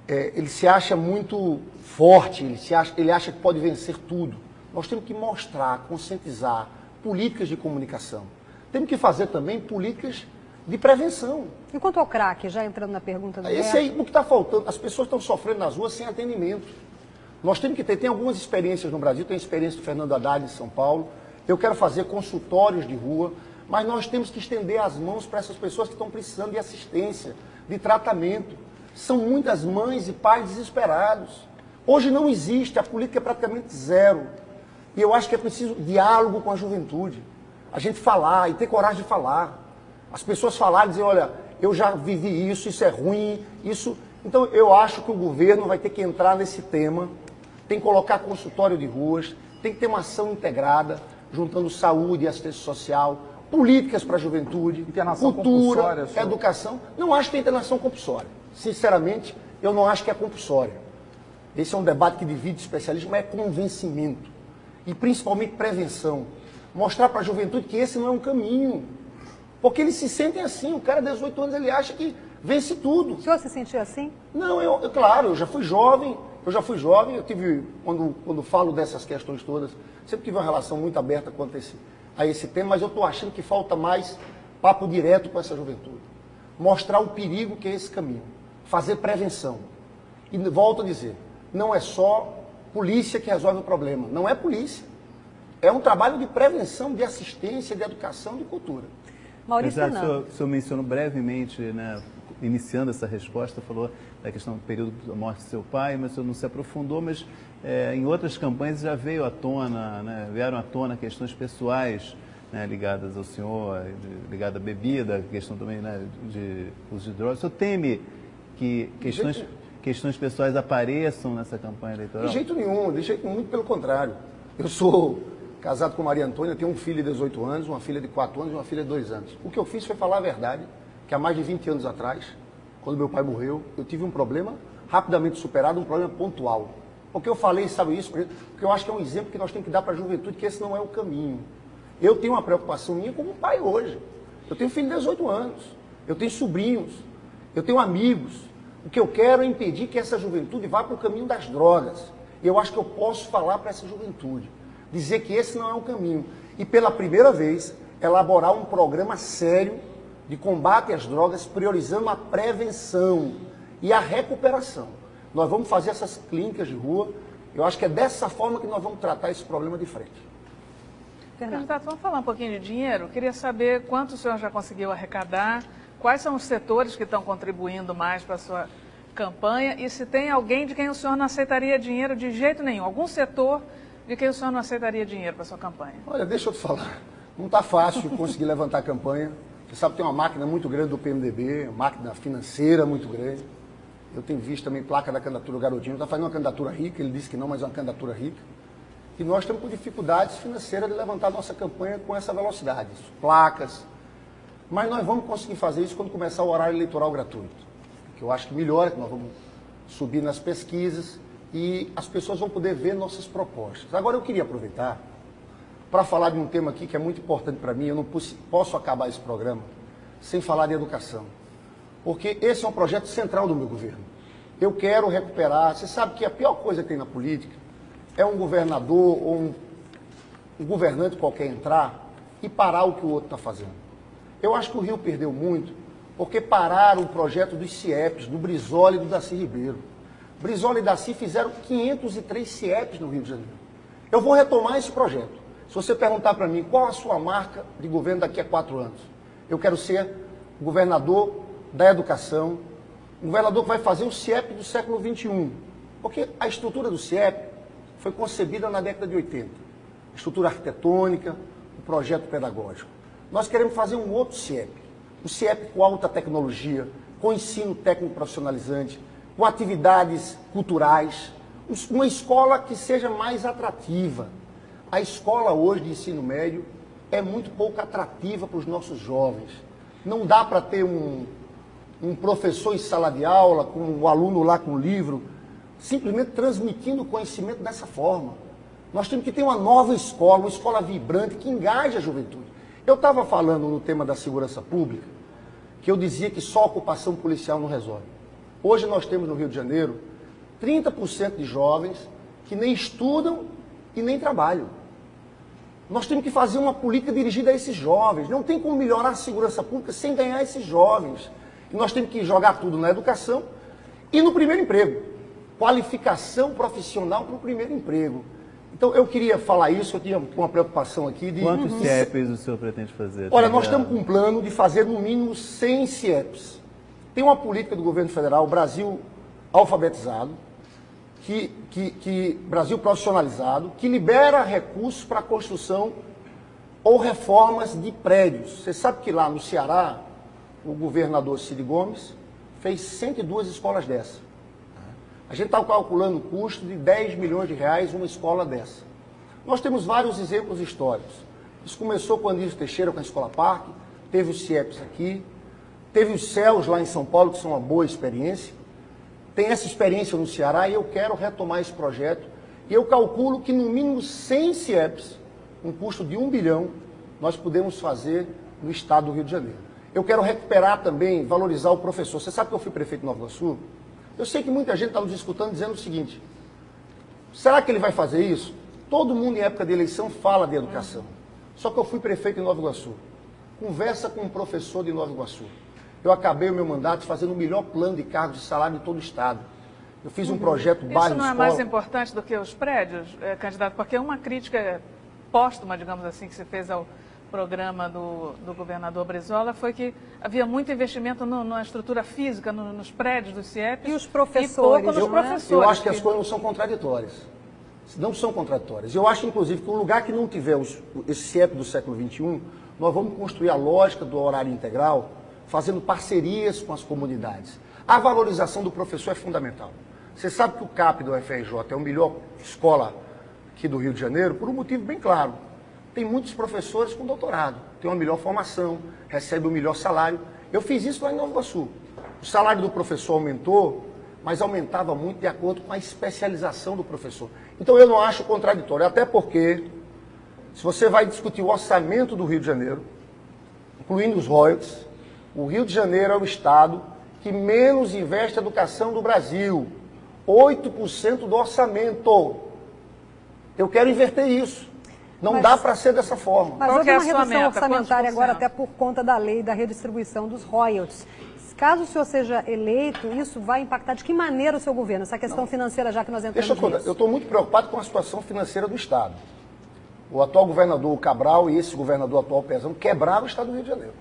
ele se acha muito forte, ele acha que pode vencer tudo. Nós temos que mostrar, conscientizar políticas de comunicação. Temos que fazer também políticas de prevenção. E quanto ao crack, já entrando na pergunta do Esse aí, o que está faltando, as pessoas estão sofrendo nas ruas sem atendimento. Nós temos que tem algumas experiências no Brasil, tem a experiência do Fernando Haddad em São Paulo, eu quero fazer consultórios de rua, mas nós temos que estender as mãos para essas pessoas que estão precisando de assistência, de tratamento. São muitas mães e pais desesperados. Hoje não existe, a política é praticamente zero. E eu acho que é preciso diálogo com a juventude. A gente falar e ter coragem de falar. As pessoas falarem e dizer, olha, eu já vivi isso é ruim, isso... Então eu acho que o governo vai ter que entrar nesse tema, tem que colocar consultório de ruas, tem que ter uma ação integrada, juntando saúde e assistência social, políticas para a juventude, internação cultura, educação. Não acho que tem internação compulsória. Sinceramente, eu não acho que é compulsória. Esse é um debate que divide especialismo, mas é convencimento. E principalmente prevenção. Mostrar para a juventude que esse não é um caminho. Porque eles se sentem assim, o cara de 18 anos, ele acha que vence tudo. O senhor se sentiu assim? Não, claro, eu já fui jovem, eu tive, quando falo dessas questões todas, sempre tive uma relação muito aberta quanto a esse tema, mas eu estou achando que falta mais papo direto com essa juventude. Mostrar o perigo que é esse caminho, fazer prevenção. E volto a dizer, não é só polícia que resolve o problema, não é polícia. É um trabalho de prevenção, de assistência, de educação, de cultura. Maurício Fernando. O senhor mencionou brevemente, né, iniciando essa resposta, falou da questão do período da morte do seu pai, mas o senhor não se aprofundou, mas em outras campanhas já veio à tona, né, vieram à tona questões pessoais, né, ligadas ao senhor, ligadas à bebida, questão também, né, de uso de drogas. O senhor teme que questões pessoais apareçam nessa campanha eleitoral? De jeito nenhum, muito pelo contrário. Eu sou casado com Maria Antônia, tenho um filho de 18 anos, uma filha de 4 anos e uma filha de 2 anos. O que eu fiz foi falar a verdade, que há mais de 20 anos atrás, quando meu pai morreu, eu tive um problema rapidamente superado, um problema pontual. Porque eu falei, sabe isso? Porque eu acho que é um exemplo que nós temos que dar para a juventude, que esse não é o caminho. Eu tenho uma preocupação minha como pai hoje. Eu tenho filho de 18 anos, eu tenho sobrinhos, eu tenho amigos. O que eu quero é impedir que essa juventude vá para o caminho das drogas. E eu acho que eu posso falar para essa juventude, dizer que esse não é o caminho. E pela primeira vez, elaborar um programa sério de combate às drogas, priorizando a prevenção e a recuperação. Nós vamos fazer essas clínicas de rua. Eu acho que é dessa forma que nós vamos tratar esse problema de frente. Candidato, vamos falar um pouquinho de dinheiro? Queria saber quanto o senhor já conseguiu arrecadar, quais são os setores que estão contribuindo mais para a sua campanha e se tem alguém de quem o senhor não aceitaria dinheiro de jeito nenhum, algum setor de quem o senhor não aceitaria dinheiro para a sua campanha. Olha, deixa eu te falar, não está fácil conseguir levantar a campanha. Você sabe que tem uma máquina muito grande do PMDB, uma máquina financeira muito grande. Eu tenho visto também placa da candidatura do Garotinho, está fazendo uma candidatura rica, ele disse que não, mas é uma candidatura rica. E nós estamos com dificuldades financeiras de levantar a nossa campanha com essa velocidade, placas. Mas nós vamos conseguir fazer isso quando começar o horário eleitoral gratuito. Que eu acho que melhora, que nós vamos subir nas pesquisas e as pessoas vão poder ver nossas propostas. Agora eu queria aproveitar para falar de um tema aqui que é muito importante para mim. Eu não posso acabar esse programa sem falar de educação. Porque esse é um projeto central do meu governo. Eu quero recuperar. Você sabe que a pior coisa que tem na política é um governador ou um governante qualquer entrar e parar o que o outro está fazendo. Eu acho que o Rio perdeu muito porque pararam o projeto dos CIEPs, do Brizola e do Darcy Ribeiro. Brizola e Darcy fizeram 503 CIEPs no Rio de Janeiro. Eu vou retomar esse projeto. Se você perguntar para mim qual a sua marca de governo daqui a 4 anos, eu quero ser governador da educação, um governador que vai fazer o CIEP do século XXI. Porque a estrutura do CIEP foi concebida na década de 80. A estrutura arquitetônica, o projeto pedagógico. Nós queremos fazer um outro CIEP. Um CIEP com alta tecnologia, com ensino técnico profissionalizante, com atividades culturais. Uma escola que seja mais atrativa. A escola hoje de ensino médio é muito pouco atrativa para os nossos jovens. Não dá para ter um professor em sala de aula, com o aluno lá com o livro, simplesmente transmitindo o conhecimento dessa forma. Nós temos que ter uma nova escola, uma escola vibrante que engaje a juventude. Eu estava falando no tema da segurança pública, que eu dizia que só a ocupação policial não resolve. Hoje nós temos no Rio de Janeiro 30% de jovens que nem estudam e nem trabalham. Nós temos que fazer uma política dirigida a esses jovens. Não tem como melhorar a segurança pública sem ganhar esses jovens. E nós temos que jogar tudo na educação e no primeiro emprego. Qualificação profissional para o primeiro emprego. Então, eu queria falar isso, eu tinha uma preocupação aqui de... Quantos CIEPs o senhor pretende fazer? Olha, nós estamos com um plano de fazer no mínimo 100 CIEPs. Tem uma política do governo federal, Brasil alfabetizado, Brasil profissionalizado, que libera recursos para a construção ou reformas de prédios. Você sabe que lá no Ceará, o governador Cid Gomes fez 102 escolas dessas. A gente está calculando o custo de 10 milhões de reais uma escola dessa. Nós temos vários exemplos históricos. Isso começou com o Anísio Teixeira, com a Escola Parque, teve os CIEPs aqui, teve os CELs lá em São Paulo, que são uma boa experiência. Tem essa experiência no Ceará e eu quero retomar esse projeto. E eu calculo que no mínimo 100 CIEPs um custo de 1 bilhão, nós podemos fazer no estado do Rio de Janeiro. Eu quero recuperar também, valorizar o professor. Você sabe que eu fui prefeito de Nova Iguaçu? Eu sei que muita gente está nos escutando dizendo o seguinte, será que ele vai fazer isso? Todo mundo em época de eleição fala de educação. Só que eu fui prefeito em Nova Iguaçu. Conversa com um professor de Nova Iguaçu. Eu acabei o meu mandato fazendo o melhor plano de cargos de salário de todo o estado. Eu fiz um projeto bairro-escola. Isso não é mais importante do que os prédios, candidato? Porque uma crítica póstuma, digamos assim, que se fez ao programa do governador Brizola foi que havia muito investimento na estrutura física, nos prédios do CIEP. E os professores? E pouco nos professores. Eu acho que as coisas não são contraditórias. Não são contraditórias. Eu acho, inclusive, que um lugar que não tiver esse CIEP do século XXI, nós vamos construir a lógica do horário integral, fazendo parcerias com as comunidades. A valorização do professor é fundamental. Você sabe que o CAP do UFRJ é a melhor escola aqui do Rio de Janeiro por um motivo bem claro. Tem muitos professores com doutorado, tem uma melhor formação, recebe o melhor salário. Eu fiz isso lá em Nova Iguaçu. O salário do professor aumentou, mas aumentava muito de acordo com a especialização do professor. Então eu não acho contraditório, até porque, se você vai discutir o orçamento do Rio de Janeiro, incluindo os royalties, o Rio de Janeiro é o estado que menos investe em educação do Brasil. 8% do orçamento. Eu quero inverter isso. Não dá para ser dessa forma. Mas houve uma redução orçamentária agora até por conta da lei da redistribuição dos royalties. Caso o senhor seja eleito, isso vai impactar de que maneira o seu governo? Essa questão financeira, já que nós entramos nisso. Eu estou muito preocupado com a situação financeira do Estado. O atual governador Cabral e esse governador atual Pezão quebraram o Estado do Rio de Janeiro.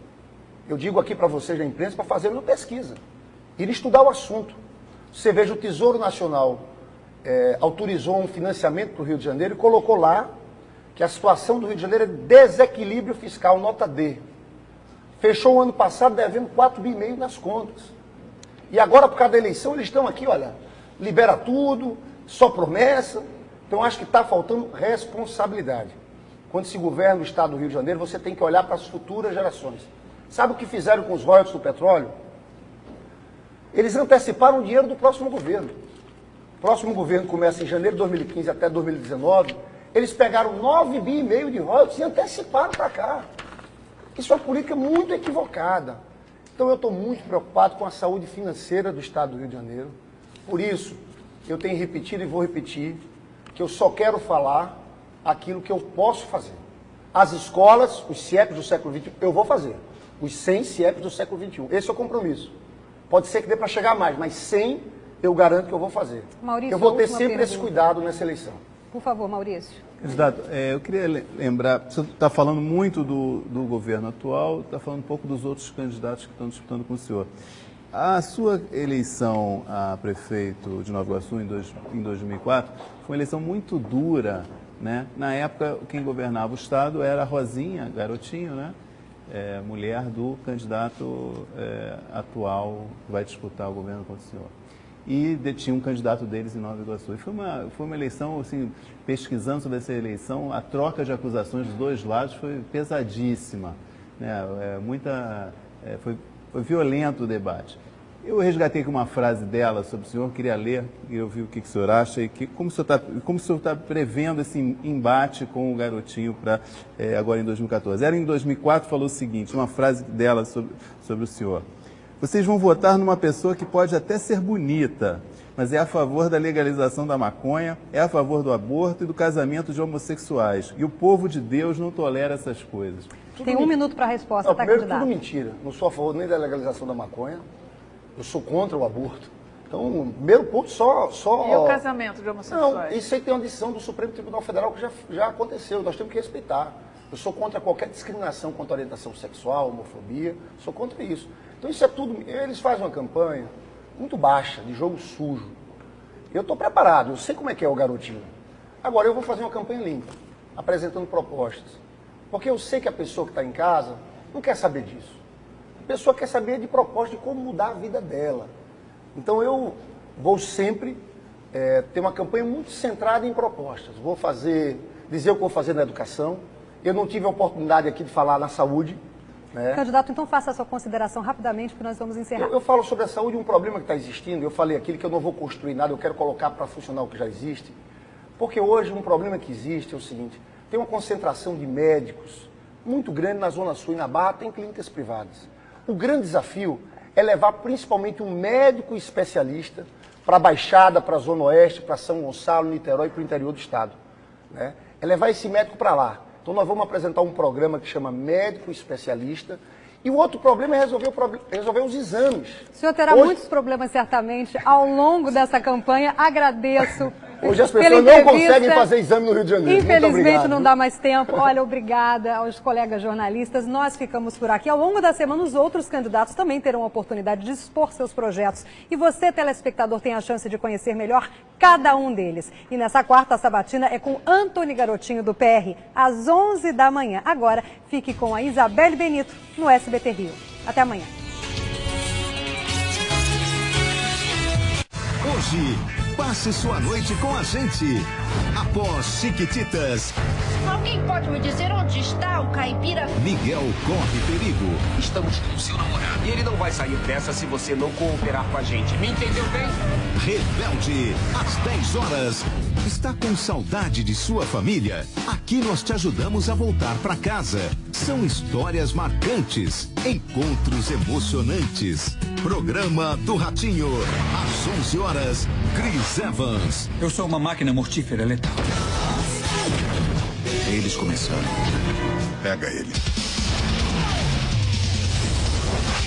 Eu digo aqui para vocês da imprensa para fazer uma pesquisa. Ir estudar o assunto. Você veja, o Tesouro Nacional autorizou um financiamento para o Rio de Janeiro e colocou lá que a situação do Rio de Janeiro é desequilíbrio fiscal, nota D. Fechou o ano passado devendo 4,5 bilhões nas contas. E agora, por causa da eleição, eles estão aqui, olha, libera tudo, só promessa. Então, acho que está faltando responsabilidade. Quando se governa o estado do Rio de Janeiro, você tem que olhar para as futuras gerações. Sabe o que fizeram com os royalties do petróleo? Eles anteciparam o dinheiro do próximo governo. O próximo governo começa em janeiro de 2015 até 2019. Eles pegaram 9,5 bilhões de royalties e anteciparam para cá. Isso é uma política muito equivocada. Então eu estou muito preocupado com a saúde financeira do estado do Rio de Janeiro. Por isso, eu tenho repetido e vou repetir que eu só quero falar aquilo que eu posso fazer. As escolas, os CIEPs do século XXI, eu vou fazer. Os 100 CIEPs do século XXI. Esse é o compromisso. Pode ser que dê para chegar mais, mas 100 eu garanto que eu vou fazer. Maurício, eu vou ter sempre esse cuidado nessa eleição. Por favor, Maurício. Candidato, eu queria lembrar, você está falando muito do governo atual, está falando um pouco dos outros candidatos que estão disputando com o senhor. A sua eleição a prefeito de Nova Iguaçu em 2004 foi uma eleição muito dura, né? Na época, quem governava o estado era a Rosinha Garotinho, né? Mulher do candidato atual que vai disputar o governo contra o senhor. E tinha um candidato deles em Nova Iguaçu. E foi uma eleição, assim, pesquisando sobre essa eleição, a troca de acusações dos dois lados foi pesadíssima, né? Foi violento o debate. Eu resgatei aqui uma frase dela sobre o senhor, queria ler, queria ouvir o que o senhor acha e como o senhor está prevendo esse embate com o Garotinho para agora em 2014. Ela em 2004 falou o seguinte, uma frase dela sobre o senhor. Vocês vão votar numa pessoa que pode até ser bonita, mas é a favor da legalização da maconha, é a favor do aborto e do casamento de homossexuais. E o povo de Deus não tolera essas coisas. Tem 1 minuto para a resposta, tá, primeiro, candidato? tudo mentira. Não sou a favor nem da legalização da maconha, eu sou contra o aborto. Então, o primeiro ponto só... E o casamento de homossexuais? Não, isso aí tem uma decisão do Supremo Tribunal Federal que já aconteceu, nós temos que respeitar. Eu sou contra qualquer discriminação contra a orientação sexual, homofobia, sou contra isso. Então isso é tudo, eles fazem uma campanha muito baixa, de jogo sujo. Eu estou preparado, eu sei como é que é o Garotinho. Agora eu vou fazer uma campanha limpa, apresentando propostas. Porque eu sei que a pessoa que está em casa não quer saber disso. A pessoa quer saber de propostas de como mudar a vida dela. Então eu vou sempre ter uma campanha muito centrada em propostas. Vou dizer o que vou fazer na educação. Eu não tive a oportunidade aqui de falar na saúde. Né? Candidato, então faça a sua consideração rapidamente, porque nós vamos encerrar. Eu falo sobre a saúde, um problema que está existindo. Eu falei aquilo que eu não vou construir nada, eu quero colocar para funcionar o que já existe. Porque hoje um problema que existe é o seguinte, tem uma concentração de médicos muito grande na Zona Sul e na Barra, tem clínicas privadas. O grande desafio é levar principalmente um médico especialista para a Baixada, para a Zona Oeste, para São Gonçalo, Niterói e para o interior do estado, né? É levar esse médico para lá. Então nós vamos apresentar um programa que chama Médico Especialista. E o outro problema é resolver os exames. O senhor terá muitos problemas, certamente, ao longo dessa campanha. Agradeço. Hoje as pessoas não conseguem fazer exame no Rio de Janeiro. Infelizmente não dá mais tempo. Olha, obrigada aos colegas jornalistas. Nós ficamos por aqui. Ao longo da semana, os outros candidatos também terão a oportunidade de expor seus projetos. E você, telespectador, tem a chance de conhecer melhor cada um deles. E nessa quarta sabatina é com Antony Garotinho, do PR, às 11 da manhã. Agora, fique com a Isabelle Benito no SBT Rio. Até amanhã. Hoje, passe sua noite com a gente. Após Chiquititas, alguém pode me dizer onde está o caipira? Miguel corre perigo. Estamos com o seu namorado. E ele não vai sair dessa se você não cooperar com a gente. Me entendeu bem? Rebelde, às 10 horas. Está com saudade de sua família? Aqui nós te ajudamos a voltar para casa. São histórias marcantes, encontros emocionantes. Programa do Ratinho, às 11 horas, Chris Evans. Eu sou uma máquina mortífera letal. Eles começaram. Pega ele.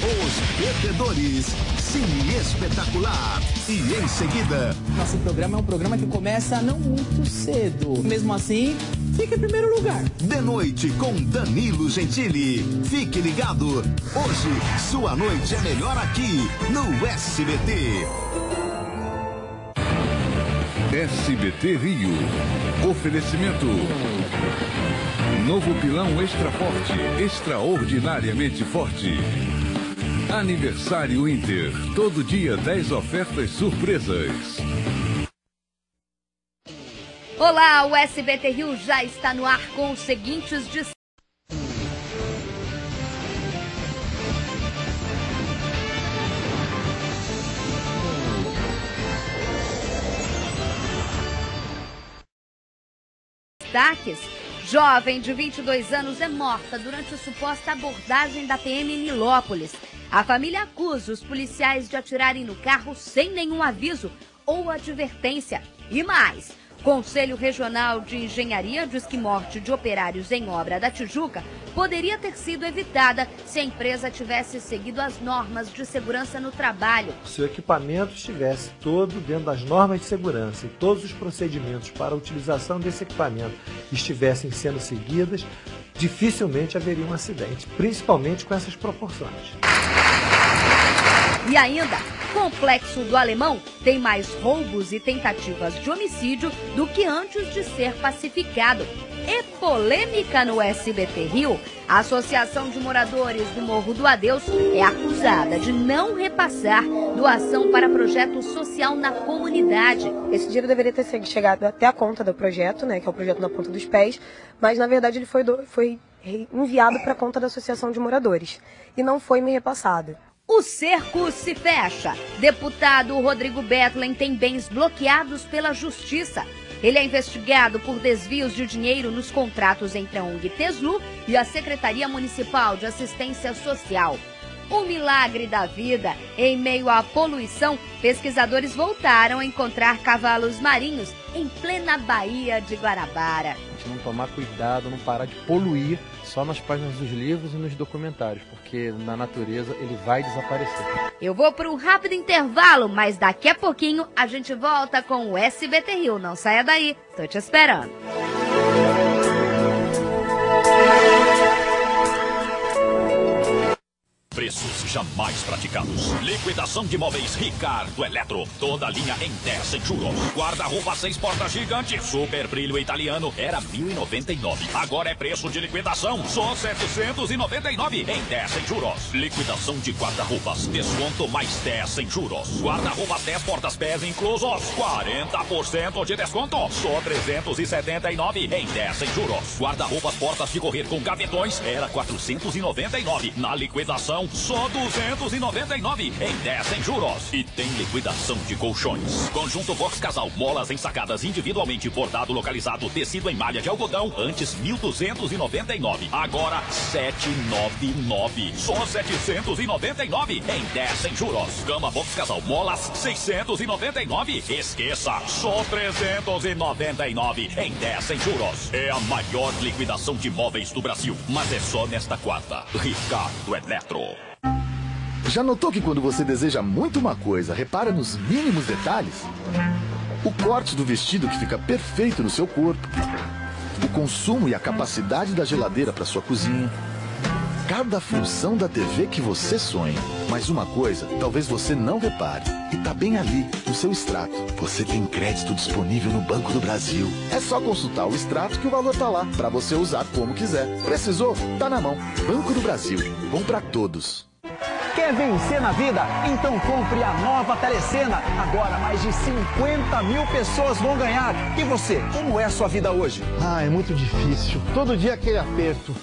Os Perdedores, Cine Espetacular. E em seguida... Nosso programa é um programa que começa não muito cedo. Mesmo assim, fica em primeiro lugar. De noite com Danilo Gentili. Fique ligado. Hoje, sua noite é melhor aqui, no SBT. SBT Rio. Oferecimento. Novo pilão extra forte, extraordinariamente forte. Aniversário Inter. Todo dia 10 ofertas surpresas. Olá, o SBT Rio já está no ar com os seguintes destaques. Jovem de 22 anos é morta durante suposta abordagem da PM em Nilópolis. A família acusa os policiais de atirarem no carro sem nenhum aviso ou advertência. E mais, Conselho Regional de Engenharia diz que morte de operários em obra da Tijuca poderia ter sido evitada se a empresa tivesse seguido as normas de segurança no trabalho. Se o equipamento estivesse todo dentro das normas de segurança e todos os procedimentos para a utilização desse equipamento estivessem sendo seguidos, dificilmente haveria um acidente, principalmente com essas proporções. E ainda, Complexo do Alemão tem mais roubos e tentativas de homicídio do que antes de ser pacificado. E polêmica no SBT Rio, a Associação de Moradores do Morro do Adeus é acusada de não repassar doação para projeto social na comunidade. Esse dinheiro deveria ter chegado até a conta do projeto, né, que é o projeto Na Ponta dos Pés, mas na verdade ele foi enviado para a conta da Associação de Moradores e não foi me repassado. O cerco se fecha. Deputado Rodrigo Bethlen tem bens bloqueados pela Justiça. Ele é investigado por desvios de dinheiro nos contratos entre a ONG Teslu e a Secretaria Municipal de Assistência Social. O milagre da vida. Em meio à poluição, pesquisadores voltaram a encontrar cavalos marinhos em plena Baía de Guarabara. A gente não tomar cuidado, não parar de poluir só nas páginas dos livros e nos documentários, porque na natureza ele vai desaparecer. Eu vou para um rápido intervalo, mas daqui a pouquinho a gente volta com o SBT Rio. Não saia daí, tô te esperando. Preços jamais praticados. Liquidação de móveis Ricardo Eletro. Toda linha em 10 sem juros. Guarda-roupa 6 portas gigante. Super brilho italiano. Era 1.099. Agora é preço de liquidação. Só 799 em 10 sem juros. Liquidação de guarda-roupas. Desconto mais 10 sem juros. Guarda-roupas 10 portas pés inclusos. 40% de desconto. Só 379 em 10 sem juros. Guarda-roupas portas de correr com gavetões. Era 499. Na liquidação, só 299 em 10 sem juros. E tem liquidação de colchões. Conjunto Vox Casal, molas ensacadas individualmente, bordado localizado, tecido em malha de algodão, antes 1.299, agora 799, só 799 em 10 sem juros. Cama Vox Casal, molas 699, esqueça, só 399 em 10 sem juros. É a maior liquidação de móveis do Brasil, mas é só nesta quarta. Ricardo Eletro. Já notou que quando você deseja muito uma coisa, repara nos mínimos detalhes? O corte do vestido que fica perfeito no seu corpo, o consumo e a capacidade da geladeira para sua cozinha, cada função da TV que você sonha. Mas uma coisa, talvez você não repare, e tá bem ali, no seu extrato. Você tem crédito disponível no Banco do Brasil. É só consultar o extrato que o valor tá lá, para você usar como quiser. Precisou? Tá na mão. Banco do Brasil. Bom pra todos. Quer vencer na vida? Então compre a nova Telecena. Agora mais de 50 mil pessoas vão ganhar. E você, como é a sua vida hoje? É muito difícil. Todo dia aquele aperto.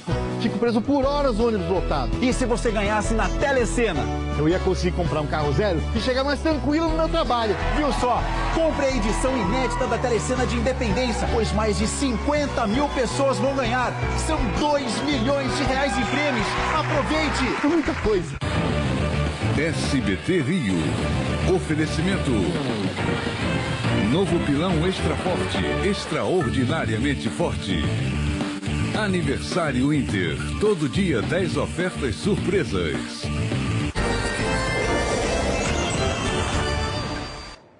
Fico preso por horas no ônibus lotado. E se você ganhasse na Telecena? Eu ia conseguir comprar um carro zero e chegar mais tranquilo no meu trabalho. Viu só? Compre a edição inédita da Telecena de Independência, pois mais de 50 mil pessoas vão ganhar. São 2 milhões de reais em prêmios. Aproveite! É muita coisa. SBT Rio. Oferecimento. Novo pilão extra forte, extraordinariamente forte. Aniversário Inter. Todo dia 10 ofertas surpresas.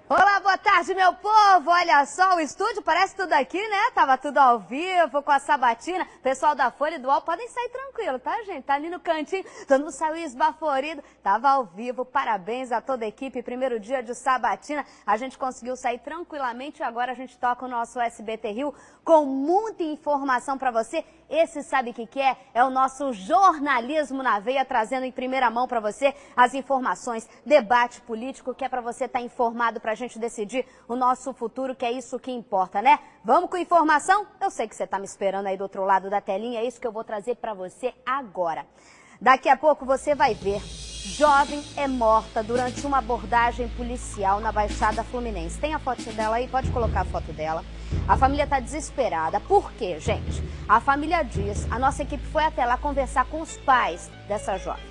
Olá, boa tarde, meu povo. Olha só, o estúdio parece tudo aqui, né? Tava tudo ao vivo, com a Sabatina. Pessoal da Folha e do UOL podem sair tranquilo, tá, gente? Tá ali no cantinho, todo mundo saiu esbaforido. Tava ao vivo, parabéns a toda a equipe. Primeiro dia de Sabatina, a gente conseguiu sair tranquilamente e agora a gente toca o nosso SBT Rio com muita informação pra você. Esse sabe o que é? É o nosso jornalismo na veia, trazendo em primeira mão pra você as informações, debate político, que é pra você estar informado pra gente decidir o nosso futuro, que é isso que importa, né? Vamos com informação? Eu sei que você tá me esperando aí do outro lado da telinha, é isso que eu vou trazer pra você agora. Daqui a pouco você vai ver. Jovem é morta durante uma abordagem policial na Baixada Fluminense. Tem a foto dela aí? Pode colocar a foto dela. A família está desesperada. Por quê, gente? A família diz, a nossa equipe foi até lá conversar com os pais dessa jovem.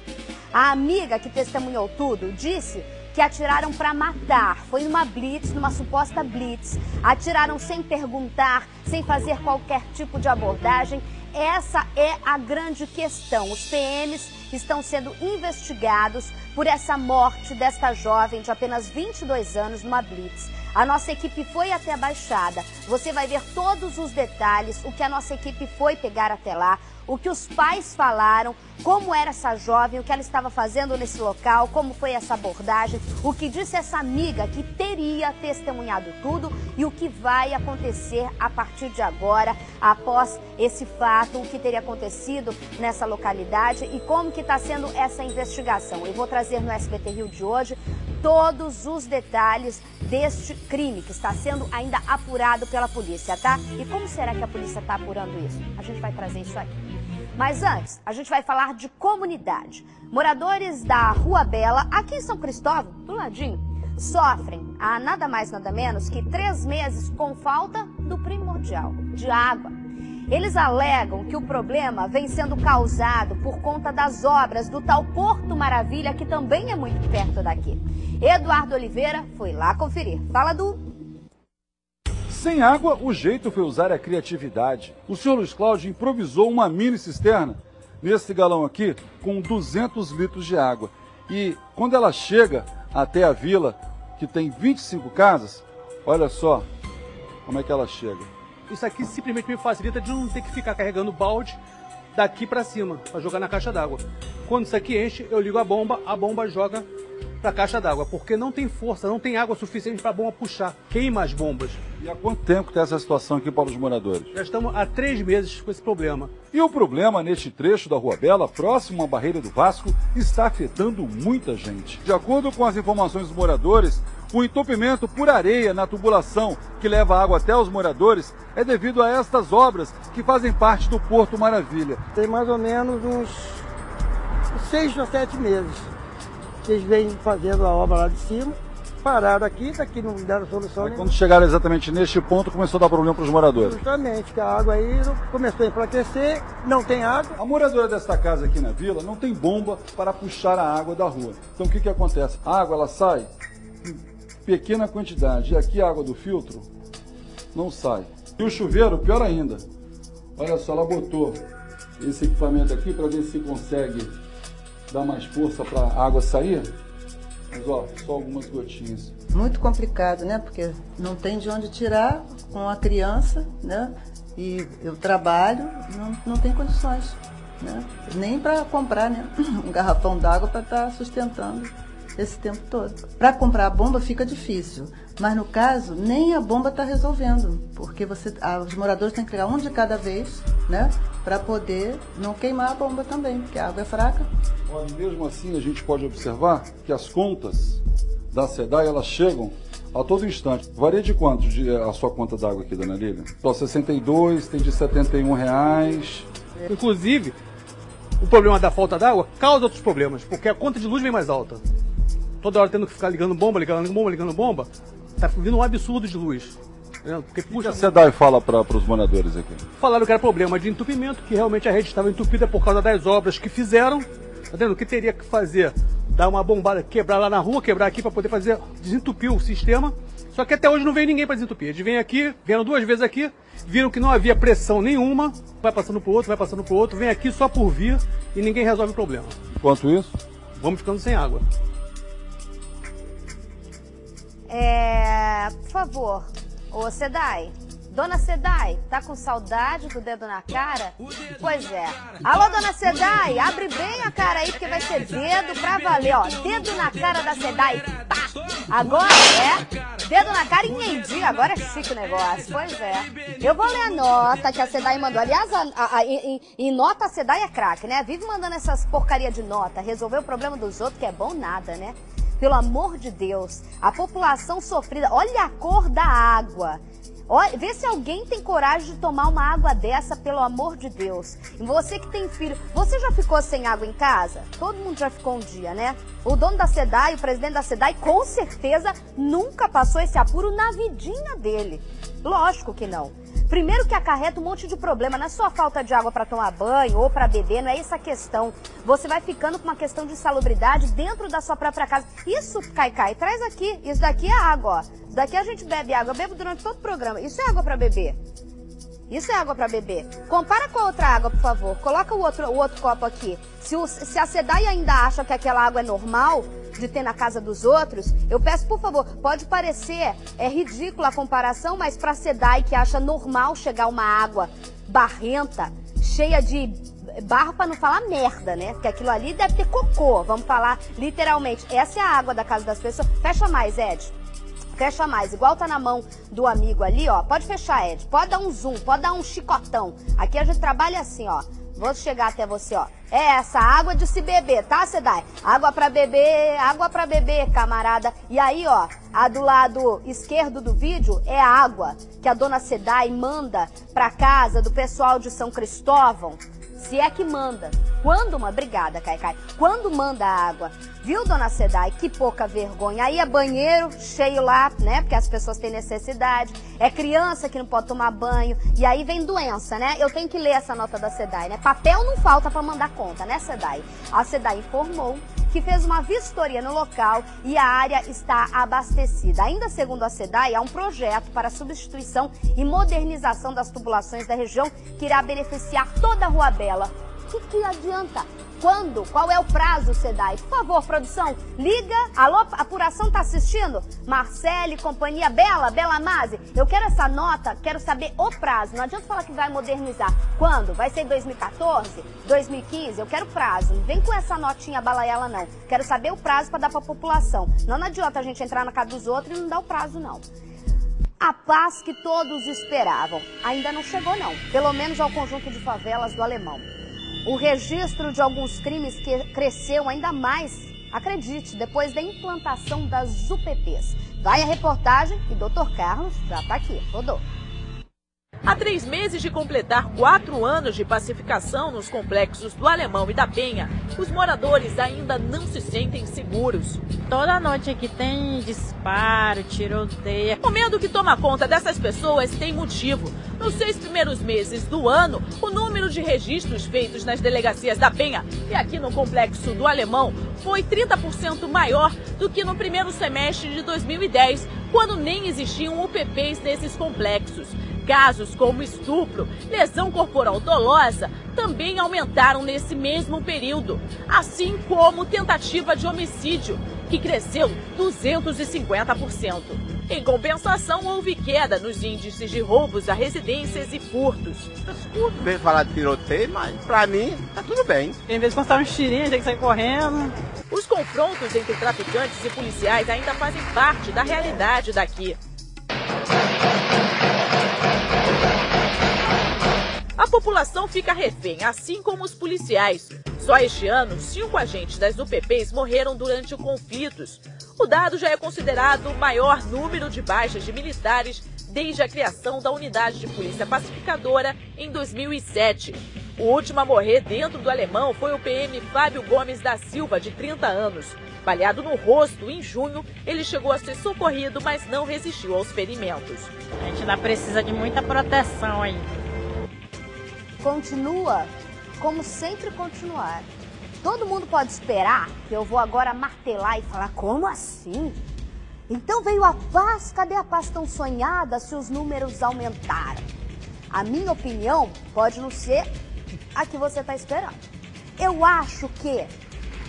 A amiga que testemunhou tudo disse que atiraram para matar. Foi numa blitz, numa suposta blitz. Atiraram sem perguntar, sem fazer qualquer tipo de abordagem. Essa é a grande questão. Os PMs estão sendo investigados por essa morte desta jovem de apenas 22 anos numa blitz. A nossa equipe foi até a Baixada. Você vai ver todos os detalhes, o que a nossa equipe foi pegar até lá, o que os pais falaram, como era essa jovem, o que ela estava fazendo nesse local, como foi essa abordagem, o que disse essa amiga que teria testemunhado tudo e o que vai acontecer a partir de agora, após esse fato, o que teria acontecido nessa localidade e como que está sendo essa investigação. Eu vou trazer no SBT Rio de hoje todos os detalhes deste crime que está sendo ainda apurado pela polícia, tá? E como será que a polícia está apurando isso? A gente vai trazer isso aqui. Mas antes, a gente vai falar de comunidade. Moradores da Rua Bela, aqui em São Cristóvão, do ladinho, sofrem há nada mais nada menos que 3 meses com falta do primordial, de água. Eles alegam que o problema vem sendo causado por conta das obras do tal Porto Maravilha, que também é muito perto daqui. Eduardo Oliveira foi lá conferir. Fala, Du. Sem água, o jeito foi usar a criatividade. O senhor Luiz Cláudio improvisou uma mini cisterna nesse galão aqui com 200 litros de água. E quando ela chega até a vila, que tem 25 casas, olha só como é que ela chega. Isso aqui simplesmente me facilita de não ter que ficar carregando balde daqui para cima, para jogar na caixa d'água. Quando isso aqui enche, eu ligo a bomba joga para a caixa d'água, porque não tem força, não tem água suficiente para a bomba puxar, queima as bombas. E há quanto tempo tem essa situação aqui para os moradores? Já estamos há 3 meses com esse problema. E o problema neste trecho da Rua Bela, próximo à barreira do Vasco, está afetando muita gente. De acordo com as informações dos moradores, o entupimento por areia na tubulação que leva água até os moradores é devido a estas obras que fazem parte do Porto Maravilha. Tem mais ou menos uns 6 ou 7 meses. Eles vêm fazendo a obra lá de cima, pararam aqui, daqui não deram solução nenhuma. Quando chegaram exatamente neste ponto, começou a dar problema para os moradores. Justamente, que a água aí começou a enfraquecer, não tem água. A moradora desta casa aqui na vila não tem bomba para puxar a água da rua. Então o que acontece? A água ela sai em pequena quantidade e aqui a água do filtro não sai. E o chuveiro, pior ainda. Olha só, ela botou esse equipamento aqui para ver se consegue dar mais força para a água sair. Mas ó, só algumas gotinhas. Muito complicado, né? Porque não tem de onde tirar com a criança, né? E eu trabalho, não tem condições, né? Nem para comprar, né? Um garrafão d'água para estar sustentando esse tempo todo. Para comprar a bomba fica difícil, mas no caso nem a bomba está resolvendo, porque os moradores têm que pegar um de cada vez, né? Para poder não queimar a bomba também, porque a água é fraca. Olha, mesmo assim a gente pode observar que as contas da SEDAI elas chegam a todo instante. Varia de quanto a sua conta d'água aqui, dona Lília? Só 62, tem de R$71. Inclusive, o problema da falta d'água causa outros problemas, porque a conta de luz vem mais alta. Toda hora tendo que ficar ligando bomba, tá vindo um absurdo de luz. Porque puxa, a SEDAI fala para os moradores aqui? Falaram que era problema de entupimento, que realmente a rede estava entupida por causa das obras que fizeram. Tá vendo? O que teria que fazer? Dar uma bombada, quebrar lá na rua, quebrar aqui para poder desentupir o sistema. Só que até hoje não veio ninguém para desentupir. Eles vêm aqui, vieram 2 vezes aqui, viram que não havia pressão nenhuma, vai passando pro outro, vem aqui só por vir e ninguém resolve o problema. Enquanto isso? Vamos ficando sem água. Por favor, ô SEDAI, dona SEDAI, tá com saudade do dedo na cara? Pois é. Alô, dona SEDAI, abre bem a cara aí, porque vai ser dedo pra valer, ó. Dedo na cara da SEDAI, pá! Agora dedo na cara e entendi, agora é chique o negócio. Pois é. Eu vou ler a nota que a SEDAI mandou. Aliás, em nota a SEDAI é craque, né? Vive mandando essas porcaria de nota. Resolver o problema dos outros, que é bom nada, né? Pelo amor de Deus, a população sofrida, olha a cor da água. Olha, vê se alguém tem coragem de tomar uma água dessa, pelo amor de Deus. E você que tem filho, você já ficou sem água em casa? Todo mundo já ficou um dia, né? O dono da SEDAI, o presidente da SEDAI, com certeza nunca passou esse apuro na vidinha dele. Lógico que não. Primeiro que acarreta um monte de problema, não é só falta de água para tomar banho ou para beber, não é essa a questão. Você vai ficando com uma questão de insalubridade dentro da sua própria casa. Isso, Caicai, traz aqui. Isso daqui é água, ó. Isso daqui a gente bebe água. Eu bebo durante todo o programa. Isso é água para beber. Isso é água para beber. Compara com a outra água, por favor. Coloca o outro copo aqui. Se a SEDAI ainda acha que aquela água é normal de ter na casa dos outros, eu peço, por favor, pode parecer ridícula a comparação, mas para a SEDAI que acha normal chegar uma água barrenta, cheia de barro, para não falar merda, né? Porque aquilo ali deve ter cocô, vamos falar literalmente. Essa é a água da casa das pessoas. Fecha mais, Ed. Fecha mais, igual tá na mão do amigo ali, ó. Pode fechar, Ed. Pode dar um zoom, pode dar um chicotão. Aqui a gente trabalha assim, ó. Vou chegar até você, ó. É essa água de se beber, tá, SEDAI? Água pra beber, camarada. E aí, ó, a do lado esquerdo do vídeo é a água que a dona SEDAI manda pra casa do pessoal de São Cristóvão. Se é que manda. Quando obrigada, Caicai. Quando manda a água, viu, dona SEDAI? Que pouca vergonha. Aí é banheiro cheio lá, né? Porque as pessoas têm necessidade. É criança que não pode tomar banho. E aí vem doença, né? Eu tenho que ler essa nota da SEDAI, né? Papel não falta para mandar conta, né, SEDAI? A SEDAI informou que fez uma vistoria no local e a área está abastecida. Ainda segundo a SEDAI, há um projeto para substituição e modernização das tubulações da região que irá beneficiar toda a Rua Bela. O que adianta? Quando? Qual é o prazo, SEDAI? Por favor, produção, liga. Alô, apuração tá assistindo? Marcele, companhia, Bela Mase. Eu quero essa nota, quero saber o prazo. Não adianta falar que vai modernizar. Quando? Vai ser 2014? 2015? Eu quero prazo. Não vem com essa notinha balaiala, não. Quero saber o prazo para dar para a população. Não adianta a gente entrar na casa dos outros e não dar o prazo, não. A paz que todos esperavam ainda não chegou, não. Pelo menos ao conjunto de favelas do Alemão. O registro de alguns crimes que cresceu ainda mais, acredite, depois da implantação das UPPs. Vai a reportagem e Dr. Carlos já está aqui. Rodou. Há 3 meses de completar 4 anos de pacificação nos complexos do Alemão e da Penha, os moradores ainda não se sentem seguros. Toda noite aqui tem disparo, tiroteio. O medo que toma conta dessas pessoas tem motivo. Nos 6 primeiros meses do ano, o número de registros feitos nas delegacias da Penha e aqui no complexo do Alemão foi 30% maior do que no primeiro semestre de 2010, quando nem existiam UPPs nesses complexos. Casos como estupro, lesão corporal dolosa também aumentaram nesse mesmo período, assim como tentativa de homicídio, que cresceu 250%. Em compensação, houve queda nos índices de roubos a residências e furtos. Eu escuto bem falar de tiroteio, mas pra mim tá tudo bem. Em vez de constar uns tirinhos, tem que sair correndo. Os confrontos entre traficantes e policiais ainda fazem parte da realidade daqui. A população fica refém, assim como os policiais. Só este ano, 5 agentes das UPPs morreram durante conflitos. O dado já é considerado o maior número de baixas de militares desde a criação da Unidade de Polícia Pacificadora em 2007. O último a morrer dentro do Alemão foi o PM Fábio Gomes da Silva, de 30 anos. Baleado no rosto, em junho, ele chegou a ser socorrido, mas não resistiu aos ferimentos. A gente ainda precisa de muita proteção aí. Continua como sempre continuar. Todo mundo pode esperar que eu vou agora martelar e falar, como assim? Então veio a paz, cadê a paz tão sonhada se os números aumentaram? A minha opinião pode não ser a que você está esperando. Eu acho que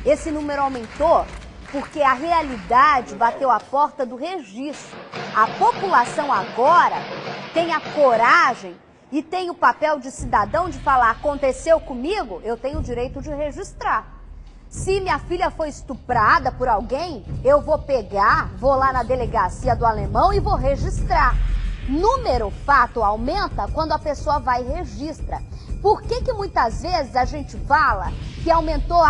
esse número aumentou porque a realidade bateu a porta do registro. A população agora tem a coragem e tem o papel de cidadão de falar, aconteceu comigo, eu tenho o direito de registrar. Se minha filha foi estuprada por alguém, eu vou pegar, vou lá na delegacia do Alemão e vou registrar. Número, fato, aumenta quando a pessoa vai e registra. Por que muitas vezes a gente fala que aumentou,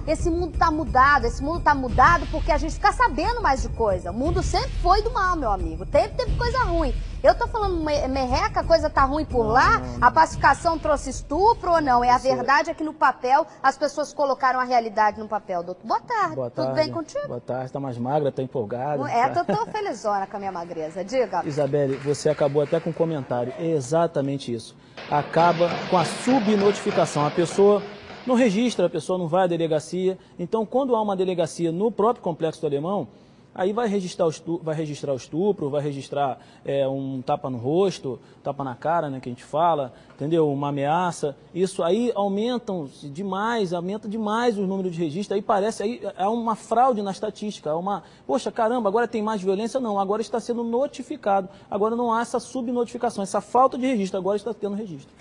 esse mundo tá mudado porque a gente fica sabendo mais de coisa. O mundo sempre foi do mal, meu amigo, teve coisa ruim. Eu tô falando merreca, a coisa tá ruim por lá, a pacificação trouxe estupro ou não? A verdade é que no papel, as pessoas colocaram a realidade no papel. Doutor, boa tarde. Tudo bem contigo? Boa tarde, tá mais magra, tá empolgada. Eu tô felizona com a minha magreza, diga. Isabelle, você acabou até com um comentário, é exatamente isso. Acaba com a subnotificação, a pessoa não registra, a pessoa não vai à delegacia. Então, quando há uma delegacia no próprio Complexo do Alemão, aí vai registrar o estupro, vai registrar um tapa no rosto, tapa na cara, né, que a gente fala, entendeu? Uma ameaça. Isso aí aumenta demais os números de registro. Aí parece, aí há uma fraude na estatística, poxa, caramba, agora tem mais violência? Não, agora está sendo notificado. Agora não há essa subnotificação, essa falta de registro, agora está tendo registro.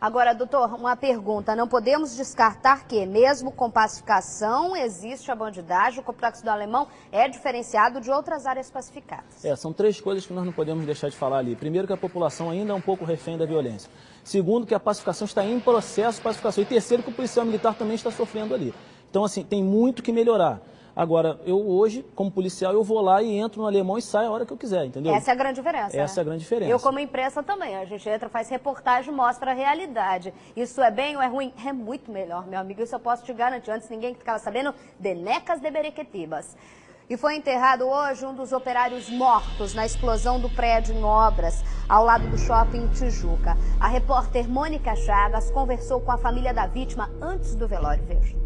Agora, doutor, uma pergunta. Não podemos descartar que, mesmo com pacificação, existe a bandidagem. O Complexo do Alemão é diferenciado de outras áreas pacificadas. São 3 coisas que nós não podemos deixar de falar ali. Primeiro, que a população ainda é um pouco refém da violência. Segundo, que a pacificação está em processo de pacificação. E terceiro, que o policial militar também está sofrendo ali. Então, assim, tem muito que melhorar. Agora, eu hoje, como policial, eu vou lá e entro no Alemão e saio a hora que eu quiser, entendeu? Essa é a grande diferença. Essa é a grande diferença. Eu, como imprensa, também. A gente entra, faz reportagem, mostra a realidade. Isso é bem ou é ruim? É muito melhor, meu amigo. Isso eu posso te garantir. Antes ninguém ficava sabendo de Necas de Berequetibas. E foi enterrado hoje um dos operários mortos na explosão do prédio em obras, ao lado do shopping Tijuca. A repórter Mônica Chagas conversou com a família da vítima antes do velório. Veja.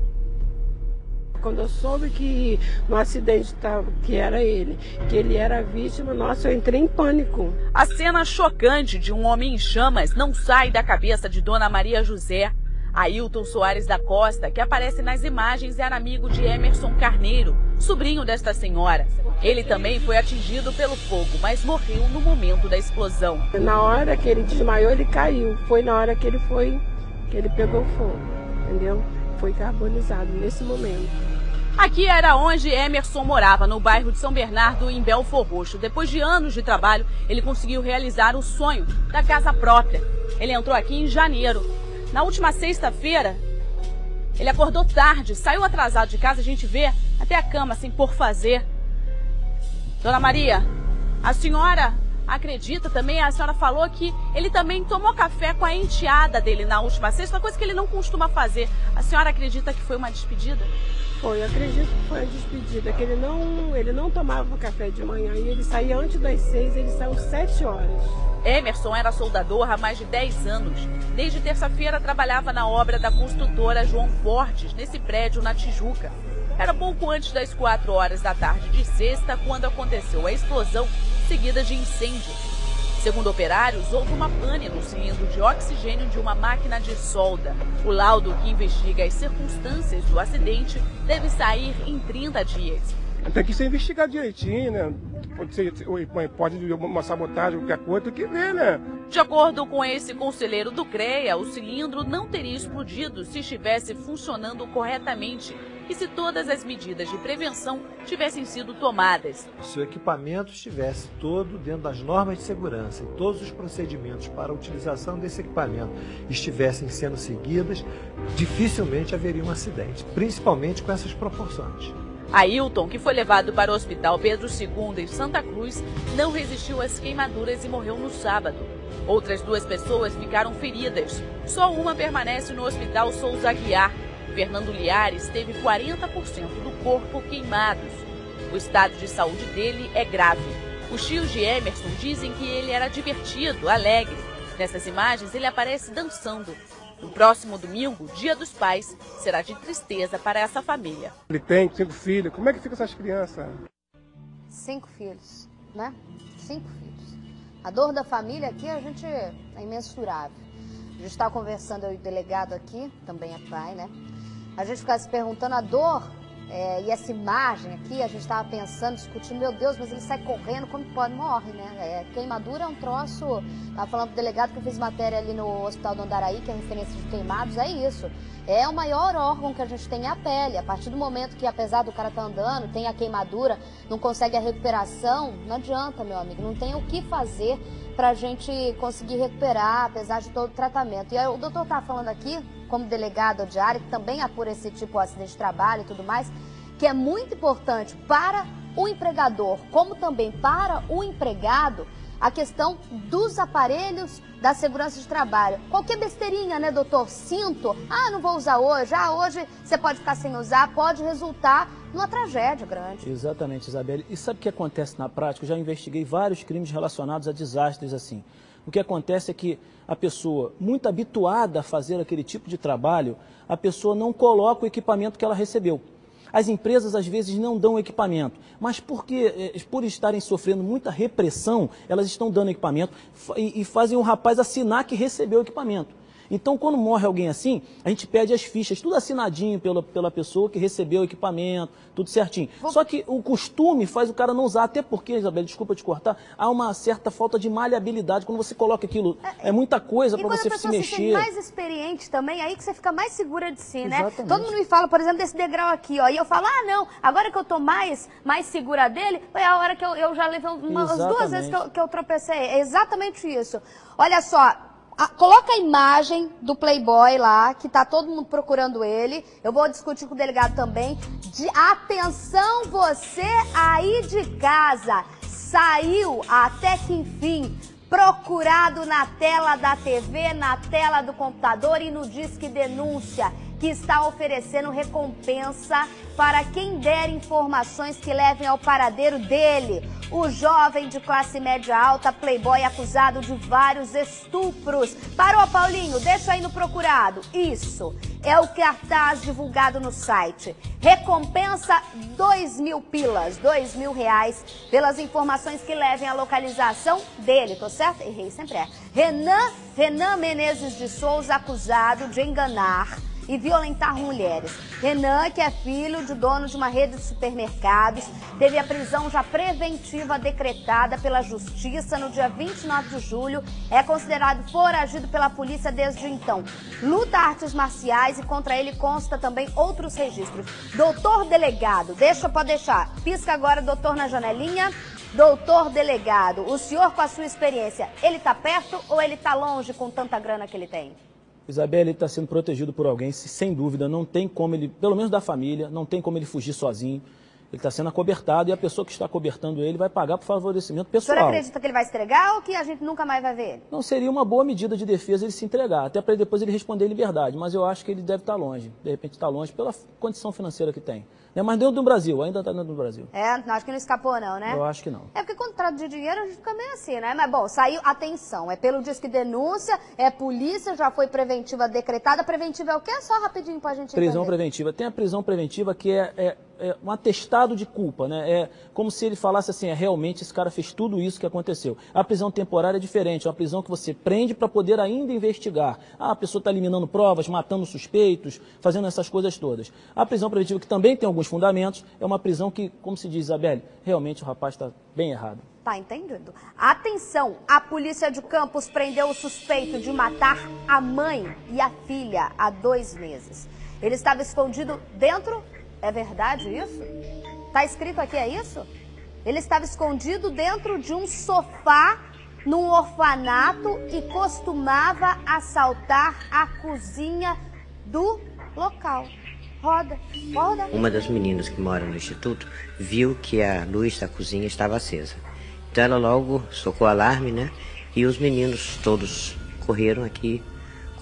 Quando eu soube que no acidente que era ele, que ele era vítima, nossa, eu entrei em pânico. A cena chocante de um homem em chamas não sai da cabeça de Dona Maria José. Ailton Soares da Costa, que aparece nas imagens, era amigo de Emerson Carneiro, sobrinho desta senhora. Ele também foi atingido pelo fogo, mas morreu no momento da explosão. Na hora que ele desmaiou, ele caiu. Foi na hora que ele pegou fogo, entendeu? Foi carbonizado nesse momento. Aqui era onde Emerson morava, no bairro de São Bernardo, em Belfor Roxo. Depois de anos de trabalho, ele conseguiu realizar o sonho da casa própria. Ele entrou aqui em janeiro. Na última sexta-feira, ele acordou tarde, saiu atrasado de casa, a gente vê até a cama assim por fazer. Dona Maria, a senhora acredita também, a senhora falou que ele também tomou café com a enteada dele na última sexta, coisa que ele não costuma fazer. A senhora acredita que foi uma despedida? Foi, eu acredito que foi uma despedida, que ele não tomava café de manhã e ele saía antes das 6, ele saiu às 7 horas. Emerson era soldador há mais de 10 anos. Desde terça-feira trabalhava na obra da construtora João Fortes, nesse prédio na Tijuca. Era pouco antes das 4 horas da tarde de sexta quando aconteceu a explosão, seguida de incêndio. Segundo operários, houve uma pane no cilindro de oxigênio de uma máquina de solda. O laudo que investiga as circunstâncias do acidente deve sair em 30 dias. Tem que ser investigado direitinho, né? Pode ser uma hipótese de uma sabotagem, qualquer coisa, tem que ver, né? De acordo com esse conselheiro do CREA, o cilindro não teria explodido se estivesse funcionando corretamente e se todas as medidas de prevenção tivessem sido tomadas. Se o equipamento estivesse todo dentro das normas de segurança e todos os procedimentos para a utilização desse equipamento estivessem sendo seguidos, dificilmente haveria um acidente, principalmente com essas proporções. Ailton, que foi levado para o Hospital Pedro II em Santa Cruz, não resistiu às queimaduras e morreu no sábado. Outras 2 pessoas ficaram feridas. Só uma permanece no Hospital Souza Aguiar. Fernando Liares teve 40% do corpo queimados. O estado de saúde dele é grave. Os tios de Emerson dizem que ele era divertido, alegre. Nessas imagens, ele aparece dançando. No próximo domingo, Dia dos Pais, será de tristeza para essa família. Ele tem 5 filhos. Como é que ficam essas crianças? 5 filhos, né? 5 filhos. A dor da família aqui, a gente é imensurável. A gente está conversando, eu e o delegado aqui, também é pai, né? A gente fica se perguntando a dor e essa imagem aqui, a gente estava pensando, discutindo, meu Deus, mas ele sai correndo, como pode? Morre, né? Queimadura é um troço, estava falando do delegado que eu fiz matéria ali no Hospital do Andaraí, que é referência de queimados, é isso. É o maior órgão que a gente tem, é a pele. A partir do momento que, apesar do cara estar andando, tem a queimadura, não consegue a recuperação, não adianta, meu amigo, não tem o que fazer para a gente conseguir recuperar, apesar de todo o tratamento. E aí, o doutor está falando aqui, como delegado de área, que também apura esse tipo de acidente de trabalho e tudo mais, que é muito importante para o empregador, como também para o empregado, a questão dos aparelhos da segurança de trabalho. Qualquer besteirinha, né, doutor? Cinto, não vou usar hoje, hoje você pode ficar sem usar, pode resultar numa tragédia grande. Exatamente, Isabelle. E sabe o que acontece na prática? Eu já investiguei vários crimes relacionados a desastres assim. O que acontece é que a pessoa, muito habituada a fazer aquele tipo de trabalho, a pessoa não coloca o equipamento que ela recebeu. As empresas, às vezes, não dão equipamento, mas por estarem sofrendo muita repressão, elas estão dando equipamento e fazem o rapaz assinar que recebeu o equipamento. Então, quando morre alguém assim, a gente pede as fichas, tudo assinadinho pela pessoa que recebeu o equipamento, tudo certinho. Só que o costume faz o cara não usar, até porque, Isabelle, desculpa te cortar, há uma certa falta de maleabilidade. Quando você coloca aquilo, é muita coisa para você se mexer. E quando a pessoa se sente mais experiente também, aí que você fica mais segura de si, né? Exatamente. Todo mundo me fala, por exemplo, desse degrau aqui, ó, e eu falo, não, agora que eu tô mais segura dele, foi a hora que eu já levei umas 2 vezes que eu tropecei. É exatamente isso. Olha só. Coloca a imagem do Playboy lá, que tá todo mundo procurando ele. Eu vou discutir com o delegado também. Atenção você aí de casa. Saiu até que enfim procurado na tela da TV, na tela do computador e no Disque Denúncia, que está oferecendo recompensa para quem der informações que levem ao paradeiro dele. O jovem de classe média alta, Playboy, acusado de vários estupros. Parou, Paulinho? Deixa aí no procurado. Isso é o cartaz divulgado no site. Recompensa 2.000 pilas, R$2.000, pelas informações que levem à localização dele. Tô certo? Errei, sempre é. Renan Menezes de Souza, acusado de enganar e violentar mulheres. Renan, que é filho de dono de uma rede de supermercados, teve a prisão já preventiva decretada pela Justiça no dia 29 de julho. É considerado foragido pela polícia desde então. Luta artes marciais e contra ele consta também outros registros. Doutor delegado, pode deixar. Pisca agora, doutor, na janelinha. Doutor delegado, o senhor com a sua experiência, ele tá perto ou ele tá longe com tanta grana que ele tem? Isabelle, ele está sendo protegido por alguém, sem dúvida, não tem como ele, pelo menos da família, não tem como ele fugir sozinho. Ele está sendo acobertado e a pessoa que está acobertando ele vai pagar por favorecimento O pessoal. senhor acredita que ele vai se entregar ou que a gente nunca mais vai ver ele? Não seria uma boa medida de defesa ele se entregar, até para depois ele responder em liberdade, mas eu acho que ele deve estar longe, de repente está longe pela condição financeira que tem. Mas dentro do Brasil, ainda está dentro do Brasil. Acho que não escapou não, né? Eu acho que não. É porque quando trata de dinheiro a gente fica meio assim, né? Mas bom, saiu, atenção, é pelo Disque Denúncia, é polícia, já foi preventiva decretada. Preventiva é o quê? Só rapidinho pra gente entender. Prisão preventiva. Tem a prisão preventiva que é um atestado de culpa, né? É como se ele falasse assim, realmente esse cara fez tudo isso que aconteceu. A prisão temporária é diferente, é uma prisão que você prende para poder ainda investigar. A pessoa está eliminando provas, matando suspeitos, fazendo essas coisas todas. A prisão preventiva, que também tem alguns fundamentos, é uma prisão que, como se diz, Isabelle, realmente o rapaz está bem errado. Tá entendido. Atenção, a polícia de Campos prendeu o suspeito de matar a mãe e a filha há 2 meses. Ele estava escondido dentro... É verdade isso? Tá escrito aqui, é isso? Ele estava escondido dentro de um sofá num orfanato e costumava assaltar a cozinha do local. Roda. Uma das meninas que mora no instituto viu que a luz da cozinha estava acesa. Então ela logo socou o alarme, né? E os meninos todos correram aqui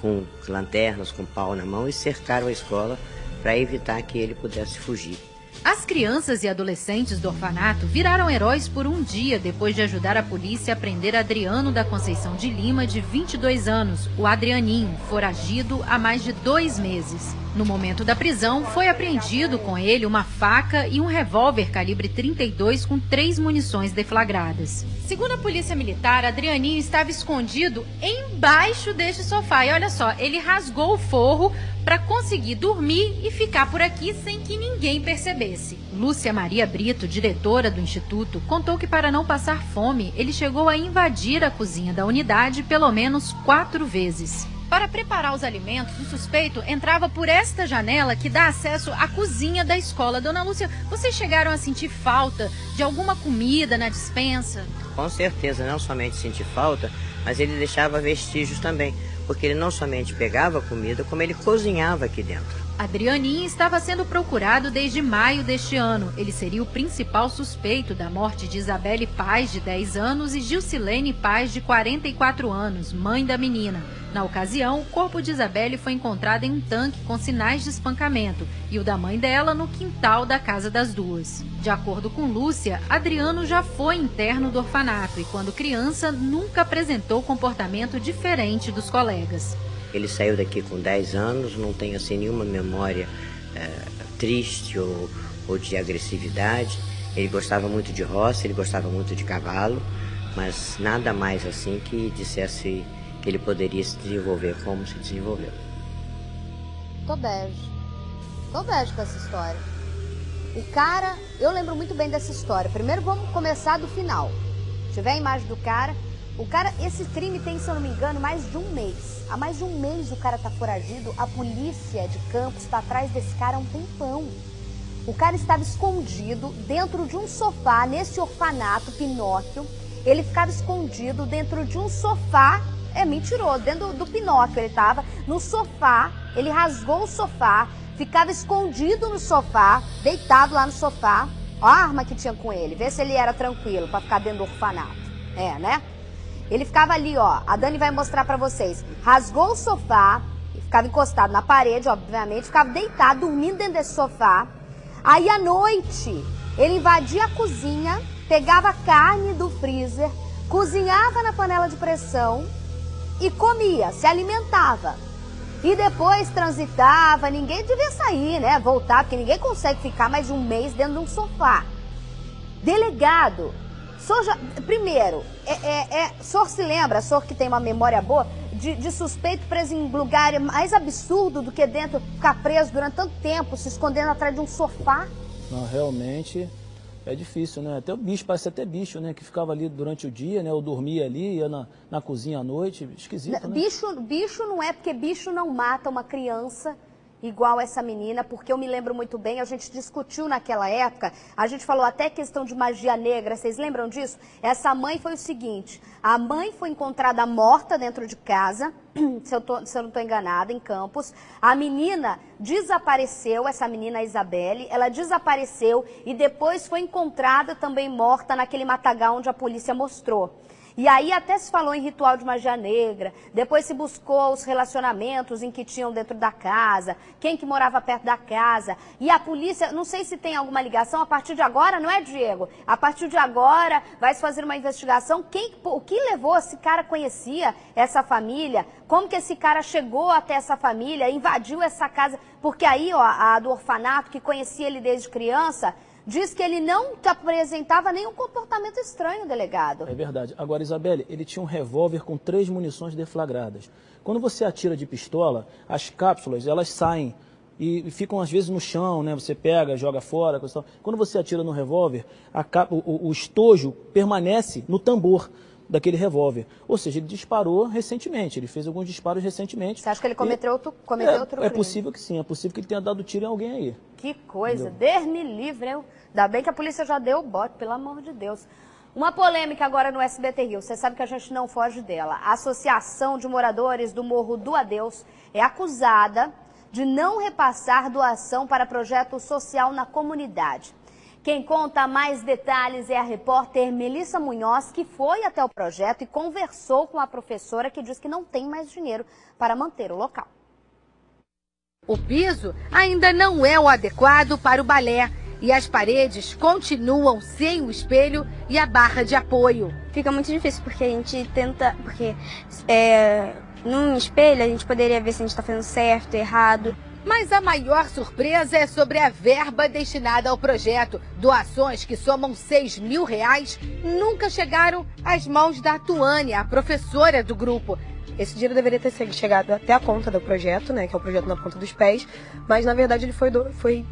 com lanternas, com pau na mão e cercaram a escola para evitar que ele pudesse fugir. As crianças e adolescentes do orfanato viraram heróis por um dia depois de ajudar a polícia a prender Adriano da Conceição de Lima, de 22 anos, o Adrianinho, foragido há mais de 2 meses. No momento da prisão, foi apreendido com ele uma faca e um revólver calibre 32 com 3 munições deflagradas. Segundo a polícia militar, Adrianinho estava escondido embaixo deste sofá. E olha só, ele rasgou o forro para conseguir dormir e ficar por aqui sem que ninguém percebesse. Lúcia Maria Brito, diretora do Instituto, contou que para não passar fome, ele chegou a invadir a cozinha da unidade pelo menos 4 vezes. Para preparar os alimentos, o suspeito entrava por esta janela que dá acesso à cozinha da escola. Dona Lúcia, vocês chegaram a sentir falta de alguma comida na despensa? Com certeza, não somente sentir falta, mas ele deixava vestígios também, porque ele não somente pegava comida, como ele cozinhava aqui dentro. Adrianinho estava sendo procurado desde maio deste ano. Ele seria o principal suspeito da morte de Isabelle Paz, de 10 anos, e Gilcilene Paz, de 44 anos, mãe da menina. Na ocasião, o corpo de Isabelle foi encontrado em um tanque com sinais de espancamento e o da mãe dela no quintal da casa das duas. De acordo com Lúcia, Adriano já foi interno do orfanato e, quando criança, nunca apresentou comportamento diferente dos colegas. Ele saiu daqui com 10 anos, não tem assim nenhuma memória triste ou de agressividade. Ele gostava muito de roça, ele gostava muito de cavalo, mas nada mais assim que dissesse que ele poderia se desenvolver como se desenvolveu. Tô bege com essa história. O cara, eu lembro muito bem dessa história. Primeiro vamos começar do final. Se tiver a imagem do cara, esse crime tem, se eu não me engano, mais de 1 mês. Há mais de 1 mês o cara tá foragido, a polícia de Campos está atrás desse cara há um tempão. O cara estava escondido dentro de um sofá, nesse orfanato Pinóquio. Ele ficava escondido dentro de um sofá, mentiroso, dentro do Pinóquio ele estava, no sofá, ele rasgou o sofá, ficava escondido no sofá, deitado lá no sofá. Ó a arma que tinha com ele, vê se ele era tranquilo para ficar dentro do orfanato. Né? Ele ficava ali, ó, a Dani vai mostrar pra vocês. Rasgou o sofá, ficava encostado na parede, obviamente, ficava deitado, dormindo dentro desse sofá. Aí, à noite, ele invadia a cozinha, pegava a carne do freezer, cozinhava na panela de pressão e comia, se alimentava. E depois transitava, ninguém devia sair, né, voltar, porque ninguém consegue ficar mais de 1 mês dentro de um sofá. Delegado... Primeiro, o senhor se lembra, o senhor que tem uma memória boa, de suspeito preso em lugar mais absurdo do que dentro, ficar preso durante tanto tempo, se escondendo atrás de um sofá? Não, realmente é difícil, né? Até o bicho, parece até bicho, né? Que ficava ali durante o dia, né? Ou dormia ali, ia na cozinha à noite, esquisito, né? Bicho não é, porque bicho não mata uma criança igual essa menina, porque eu me lembro muito bem, a gente discutiu naquela época, a gente falou até questão de magia negra, vocês lembram disso? Essa mãe foi o seguinte, a mãe foi encontrada morta dentro de casa, se eu não estou enganada, em Campos, a menina desapareceu, essa menina Isabelle, ela desapareceu e depois foi encontrada também morta naquele matagal onde a polícia mostrou. E aí até se falou em ritual de magia negra, depois se buscou os relacionamentos em que tinham dentro da casa, quem que morava perto da casa. E a polícia, não sei se tem alguma ligação, a partir de agora, não é, Diego? A partir de agora vai se fazer uma investigação, o que levou, esse cara conhecia essa família, como que esse cara chegou até essa família, invadiu essa casa, porque aí ó, a do orfanato, que conhecia ele desde criança, diz que ele não apresentava nenhum comportamento estranho, delegado. É verdade. Agora, Isabelle, ele tinha um revólver com 3 munições deflagradas. Quando você atira de pistola, as cápsulas, elas saem e ficam às vezes no chão, né? Você pega, joga fora. Quando você atira no revólver, o estojo permanece no tambor daquele revólver. Ou seja, ele disparou recentemente, ele fez alguns disparos recentemente. Você acha que ele cometeu outro crime? É possível que sim, é possível que ele tenha dado tiro em alguém aí. Que coisa, Deus me livre, eu. Ainda bem que a polícia já deu o bote, pelo amor de Deus. Uma polêmica agora no SBT Rio, você sabe que a gente não foge dela. A Associação de Moradores do Morro do Adeus é acusada de não repassar doação para projeto social na comunidade. Quem conta mais detalhes é a repórter Melissa Munhoz, que foi até o projeto e conversou com a professora que diz que não tem mais dinheiro para manter o local. O piso ainda não é o adequado para o balé e as paredes continuam sem o espelho e a barra de apoio. Fica muito difícil porque a gente tenta, num espelho a gente poderia ver se a gente está fazendo certo, errado. Mas a maior surpresa é sobre a verba destinada ao projeto. Doações que somam R$6.000 nunca chegaram às mãos da Tuane, a professora do grupo. Esse dinheiro deveria ter chegado até a conta do projeto, né, que é o projeto na ponta dos pés, mas na verdade ele foi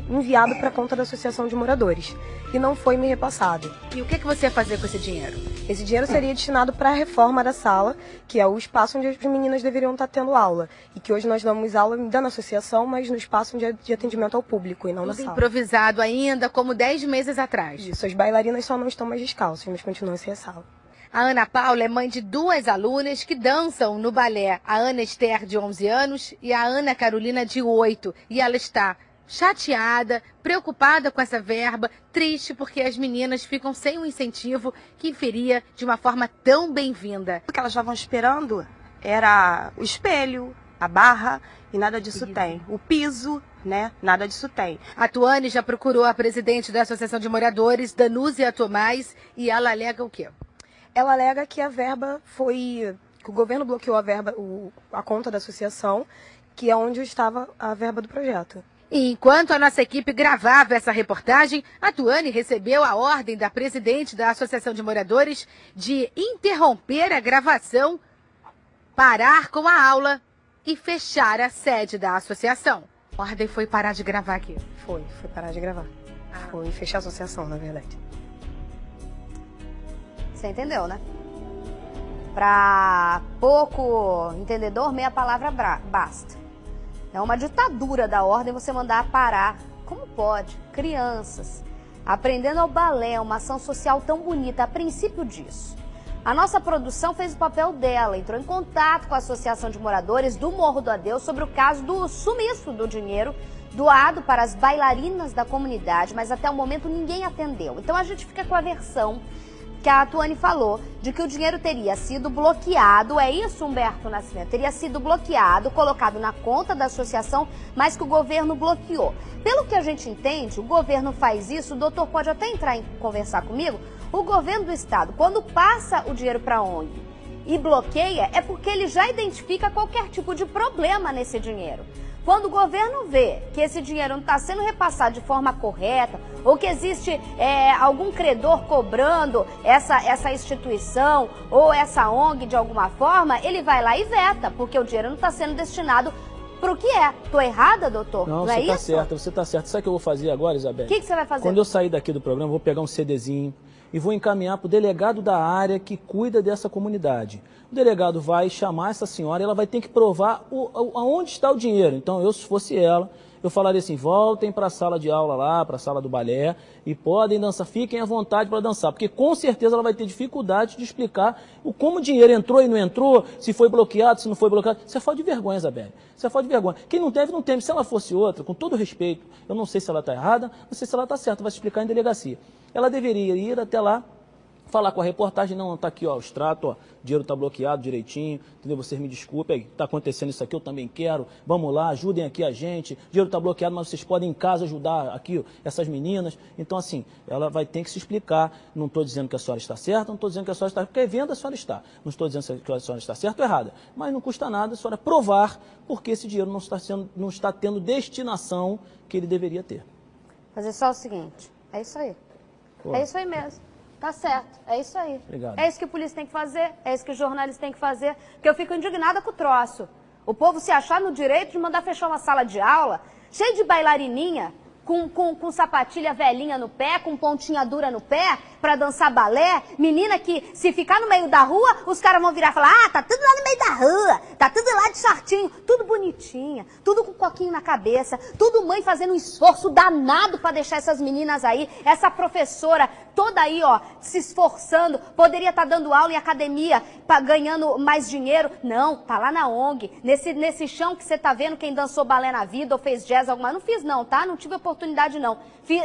enviado para a conta da Associação de Moradores e não foi me repassado. E o que você ia fazer com esse dinheiro? Esse dinheiro seria destinado para a reforma da sala, que é o espaço onde as meninas deveriam estar tendo aula. E que hoje nós damos aula ainda na associação, mas no espaço de atendimento ao público e não na sala. Improvisado ainda, como 10 meses atrás. Isso, as bailarinas só não estão mais descalças, mas continuam sem a sala. A Ana Paula é mãe de 2 alunas que dançam no balé. A Ana Esther, de 11 anos, e a Ana Carolina, de 8. E ela está chateada, preocupada com essa verba, triste porque as meninas ficam sem um incentivo que viria de uma forma tão bem-vinda. O que elas estavam esperando era o espelho, a barra, e nada disso tem. O piso, né? Nada disso tem. A Tuane já procurou a presidente da Associação de Moradores, Danúzia Tomás, e ela alega o quê? Ela alega que a verba que o governo bloqueou a verba, a conta da associação, que é onde estava a verba do projeto. E enquanto a nossa equipe gravava essa reportagem, a Tuane recebeu a ordem da presidente da Associação de Moradores de interromper a gravação, parar com a aula e fechar a sede da associação. A ordem foi parar de gravar aqui? Foi parar de gravar. Foi fechar a associação, na verdade. Você entendeu, né? Para pouco entendedor, meia palavra basta. É uma ditadura da ordem você mandar parar. Como pode? Crianças aprendendo ao balé, uma ação social tão bonita, a princípio disso. A nossa produção fez o papel dela, entrou em contato com a Associação de Moradores do Morro do Adeus sobre o caso do sumiço do dinheiro doado para as bailarinas da comunidade, mas até o momento ninguém atendeu. Então a gente fica com a versão que a Tuane falou, de que o dinheiro teria sido bloqueado, é isso, Humberto Nascimento? Teria sido bloqueado, colocado na conta da associação, mas que o governo bloqueou. Pelo que a gente entende, o governo faz isso, o doutor pode até entrar em conversar comigo, o governo do estado, quando passa o dinheiro para a ONG e bloqueia, é porque ele já identifica qualquer tipo de problema nesse dinheiro. Quando o governo vê que esse dinheiro não está sendo repassado de forma correta, ou que existe algum credor cobrando essa instituição ou essa ONG de alguma forma, ele vai lá e veta, porque o dinheiro não está sendo destinado para o que é. Estou errada, doutor? Não, você está certa, você está certa. Sabe o que eu vou fazer agora, Isabelle? O que você vai fazer? Quando eu sair daqui do programa, eu vou pegar um CDzinho, e vou encaminhar para o delegado da área que cuida dessa comunidade. O delegado vai chamar essa senhora e ela vai ter que provar aonde está o dinheiro. Então, eu, se fosse ela, eu falaria assim, voltem para a sala de aula lá, para a sala do balé, e podem dançar, fiquem à vontade para dançar, porque com certeza ela vai ter dificuldade de explicar como o dinheiro entrou e não entrou, se foi bloqueado, se não foi bloqueado. Isso é falta de vergonha, Isabelle. Isso é falta de vergonha. Quem não deve, não teme. Se ela fosse outra, com todo respeito, eu não sei se ela está errada, não sei se ela está certa, vai se explicar em delegacia. Ela deveria ir até lá, falar com a reportagem, não, está aqui, ó, o extrato, ó, o dinheiro está bloqueado direitinho, entendeu? Vocês me desculpem, está acontecendo isso aqui, eu também quero, vamos lá, ajudem aqui a gente, o dinheiro está bloqueado, mas vocês podem em casa ajudar aqui, ó, essas meninas. Então, assim, ela vai ter que se explicar, não estou dizendo que a senhora está certa, não estou dizendo que a senhora está, porque vendo a senhora está, não estou dizendo que a senhora está certa ou errada, mas não custa nada a senhora provar porque esse dinheiro não está tendo destinação que ele deveria ter. Fazer só o seguinte, é isso aí, é isso aí mesmo. Tá certo, é isso aí. Obrigado. É isso que a polícia tem que fazer, é isso que os jornalistas têm que fazer, porque eu fico indignada com o troço. O povo se achar no direito de mandar fechar uma sala de aula, cheio de bailarininha, com sapatilha velhinha no pé, com pontinha dura no pé, pra dançar balé. Menina que, se ficar no meio da rua, os caras vão virar e falar, ah, tá tudo lá no meio da rua, tá tudo lá de shortinho, tudo bonitinha, tudo com coquinho na cabeça, tudo mãe fazendo um esforço danado pra deixar essas meninas aí, essa professora toda aí, ó, se esforçando, poderia estar dando aula em academia, ganhando mais dinheiro. Não, tá lá na ONG, nesse chão que você tá vendo, quem dançou balé na vida ou fez jazz alguma, não fiz não, tá? Não tive oportunidade não,